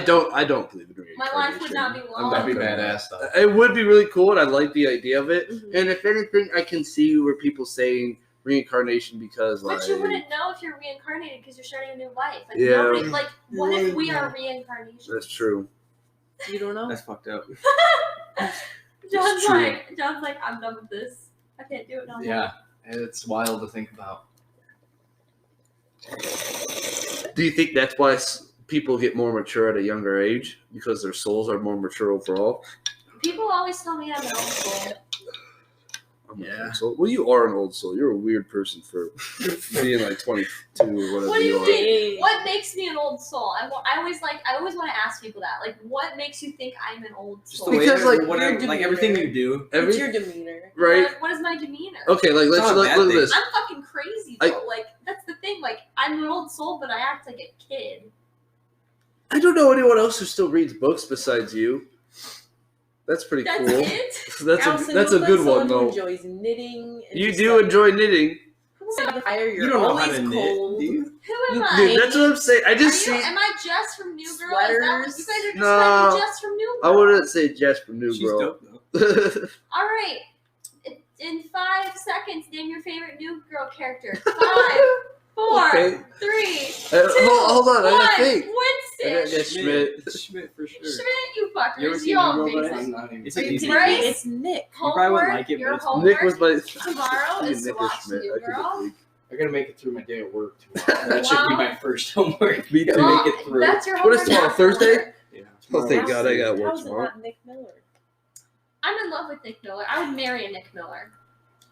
reincarnation. My life would not be long. That'd be badass though. It would be really cool, and I like the idea of it. Mhm. And if anything, I can see where people saying reincarnation because like But you wouldn't know if you're reincarnated because you're starting a new life. Like, Yeah. nobody, like, what if we are reincarnations? that's true. You don't know? That's fucked up. John's true. like, I'm done with this. I can't do it no more. Yeah, it's wild to think about. Do you think that's why people get more mature at a younger age because their souls are more mature overall? People always tell me I'm an old soul. I'm an Yeah. old soul. Well, you are an old soul. You're a weird person for being like 22 or whatever What do you are. think? What makes me an old soul? I always want to ask people that. Like, what makes you think I'm an old Just soul? the way Because, like, whatever, your like everything demeanor. you do. It's your demeanor. Right? What is my demeanor? Okay, like let's not a look, bad look at thing. this. I'm fucking crazy though. Like, that's the thing. Like, I'm an old soul, but I act like a kid. I don't know anyone else who still reads books besides you. That's pretty That's cool. it. That's a good one though. Who enjoys knitting. And You just, do like, enjoy knitting, sit by the fire, you're You don't know how always to knit, cold. do you? Who am You- I? dude. That's what I'm saying. I just see. Am I Jess from New Girl? Is that what Sweaters. you guys are No. describing Jess from New Girl? I wouldn't say Jess from New She's Girl. dope though. All right. In 5 seconds, name your favorite New Girl character. 5, 4, Okay. 3, 2, Hold on, I 1. gotta think. Winston. Yeah, Schmidt. Schmidt for sure. Schmidt, you You ever fuckers. seen You all New Girl, basic. Bryce? I'm not even. It's Are an you easy. kidding me? Right? It's Nick. You probably wouldn't Homework, like it, your but it's- homework Nick was my. tomorrow Nick is to or watch Schmidt, New I couldn't Girl. think. I gotta make it through my day at work tomorrow. That should be Wow. my first homework. Me too. To Well, make it through. that's your What is homework tomorrow, after Thursday? work. Yeah. Oh, thank God I got work How's it tomorrow. not Nick Miller? I'm in love with Nick Miller. I would marry a Nick Miller.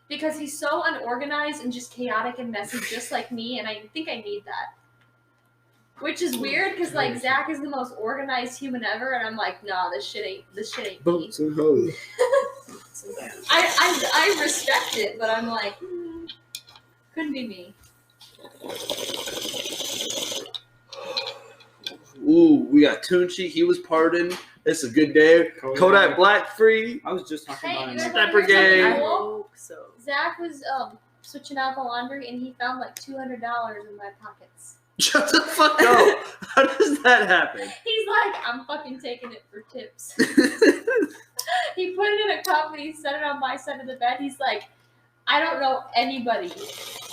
Because he's so unorganized and just chaotic and messy, just like me, and I think I need that. Which is weird, because like Zach is the most organized human ever, and I'm like, nah, this shit ain't me. Boats and hoes. I respect it, but I'm like, couldn't be me. Ooh, we got Tunchi. He was pardoned. It's a good day. Kodak Black free. I was just talking Hey, about you him. guys Snapper wanna hear gang. something I cool? hope so. Zach was switching out the laundry, and he found like $200 in my pockets. Shut the fuck up. How does that happen? He's like, I'm fucking taking it for tips. He put it in a cup and he set it on my side of the bed. He's like, I don't know anybody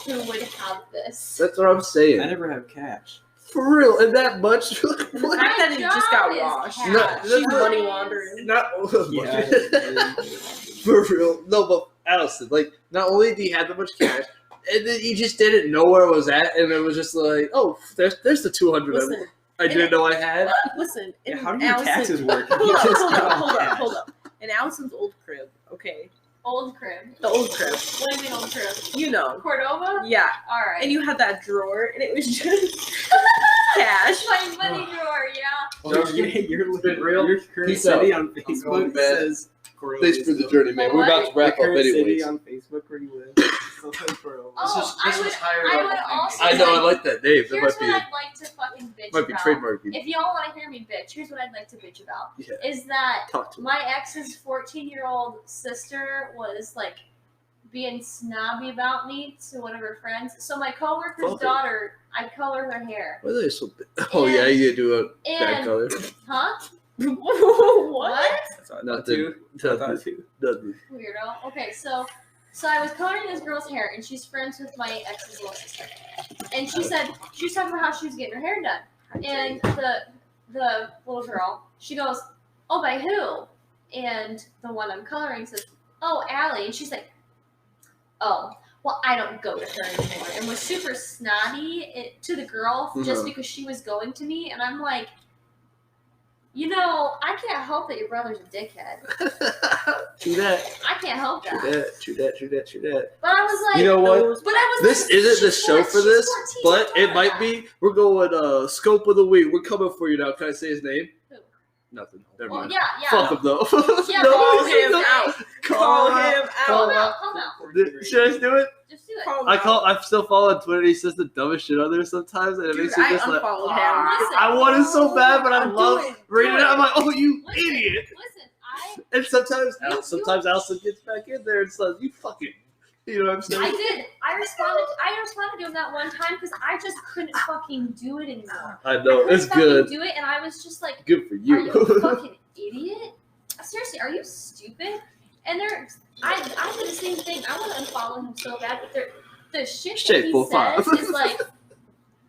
who would have this. That's what I'm saying. I never have cash. For real, and that much. And the What? fact that it just got job is washed. cash. She's No, money laundering. Not Yeah. for real. No, but Allison, like, not only did he have that much cash, and then you just didn't know where it was at, and it was just like, oh, there's the 200 Listen, I didn't know I had. listen. Yeah, in how do your Allison- taxes work? Hold You up, just hold give up, out hold up, cash. hold up. In Allison's old crib, okay, Old crib. the old crib, What do you mean old crib? you know, Cordova? yeah. All right. And you had that drawer, and it was just cash. my money drawer, yeah. Oh, your been real. Your current Peace out. city on going to Facebook bed. says Cordova. Thanks for the journey, man. Like We're what? about to wrap The up current city anyways. on Facebook where you live. Still says Cordova. Oh, This I was would- higher I level would thinking. also- I know, I like that name. That Here's might what be I'd like to fucking bitch might be about. trademarking. If y'all want to hear me bitch, here's what I'd like to bitch about. Yeah. Is that Talk to me. my ex's 14-year-old sister was like being snobby about me to one of her friends. So my coworker's Fuck her. daughter, I color her hair. Why are they so big? Oh, yeah, you do a bad And color. huh? What? Nothing. Nothing. Nothing. Weirdo. Okay, so I was coloring this girl's hair, and she's friends with my ex's little sister. And she said she was talking about how she was getting her hair done, and the little girl, she goes, "Oh, by who?" And the one I'm coloring says, "Oh, Allie," and she's like, "Oh, well, I don't go to her anymore," and was super snotty to the girl just Mhm. because she was going to me, and I'm like, you know, I can't help that your brother's a dickhead. True that. I can't help True that. that. True that. True that. True that. But I was like, You know what? but I was This like, isn't the she's show 14, for this, she's 14, but she's it might 14. be. We're going scope of the week. We're coming for you now. Can I say his name? Who? Nothing. Never Well, mind. yeah. Fuck him though. Yeah, No, call he's him not- out. Call Call him him out. Call out. him out. Call him out. Should I just do it? Just do it. Call him I out. call. I still follow on Twitter. He says the dumbest shit on there sometimes, and it Dude, makes me I just like. unfollowed him. Listen. I want it so bad, but I I'm love doing- reading it. doing I'm like, oh, you Listen, idiot! Listen, And sometimes, You- sometimes Allison gets back in there and says, "You fucking," you know what I'm saying? I did. I responded to him that one time because I just couldn't fucking do it anymore. I I know couldn't it's fucking good. do it, and I was just like, Good for "Are you a you. fucking idiot? Seriously, are you stupid?" And I did the same thing. I want to unfollow him so bad, but the shit that Shape he 4-5. says is like,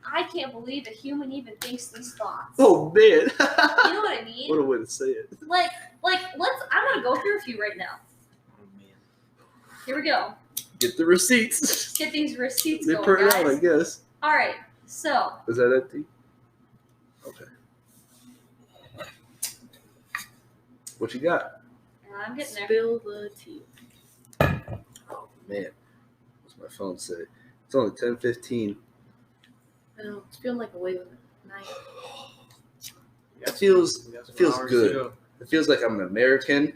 I can't believe a human even thinks these thoughts. Oh man! You know what I mean? What a way to say it. Like I'm gonna go through a few right now. Oh man. Here we go. Get the receipts. Get these receipts They going, print it out, I guys. guess. All right, so Is that empty? Okay. What you got? I'm getting there. Spill the tea. Oh man, what's my phone say? It's only 10:15. I know, it's feeling like a wave of the night. It feels We got some feels hours good. to go. It feels like I'm an American.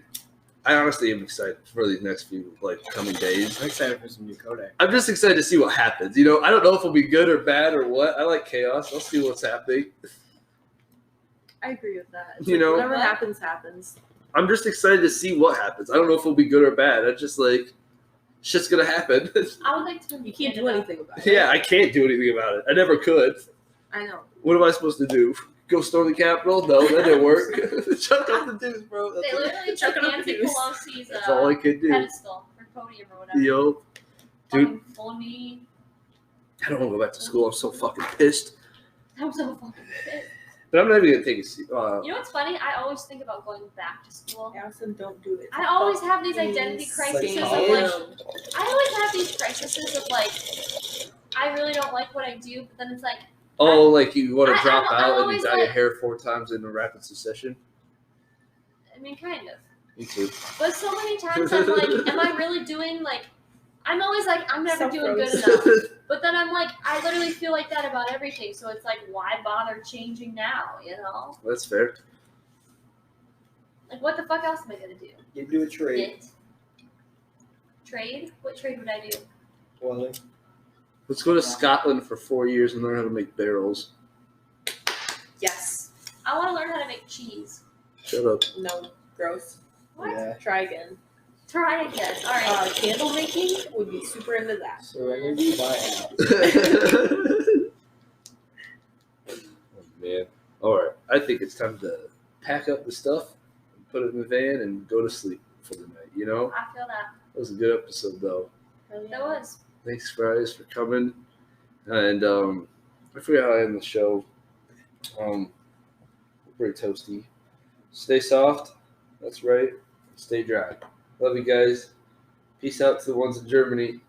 I honestly am excited for these next few coming days. I'm excited for some new Kodak. I'm just excited to see what happens. You know, I don't know if it'll be good or bad or what. I like chaos. I'll see what's happening. I agree with that. It's You like, know- whatever happens, happens. I'm just excited to see what happens. I don't know if it'll be good or bad. I just like shit's gonna happen. I would like to. You can't do anything about it. Yeah, I can't do anything about it. I never could. I know. What am I supposed to do? Go storm the Capitol? No, that didn't work. Chuck up the dudes, bro. They That's, literally Chuck took it up Nancy the deuce. Pelosi's that's all I could do. pedestal or podium or whatever. Yo, dude, Fucking funny. I don't want to go back to school. I'm so fucking pissed. I'm so fucking pissed. But I'm not even gonna take a seat. You know what's funny? I always think about going back to school. Allison, don't do it. I always have these identity crises of like, I always have these crises of like, I really don't like what I do, but then it's like, Oh, like you want to I'm drop out and you always dye your like- hair 4 times in a rapid succession? I mean, kind of. Me too. But so many times I'm like, am I really doing like, I'm always like, I'm never doing good enough. But then I'm like, I literally feel like that about everything. So it's like, why bother changing now, you know? That's fair. Like, what the fuck else am I going to do? You do a trade. It? Trade? What trade would I do? Well, Let's go to Scotland for 4 years and learn how to make barrels. Yes. I want to learn how to make cheese. Shut up. No. Gross. What? yeah. Try again. Try again. All right. Candle making would be super into that. Serenity by app. Oh, man. All right. I think it's time to pack up the stuff, and put it in the van, and go to sleep for the night. You know? I feel that. That was a good episode, though. That was. Thanks, guys, for coming. And I forgot how I end the show. Pretty toasty. Stay soft. That's right. Stay dry. Love you guys. Peace out to the ones in Germany.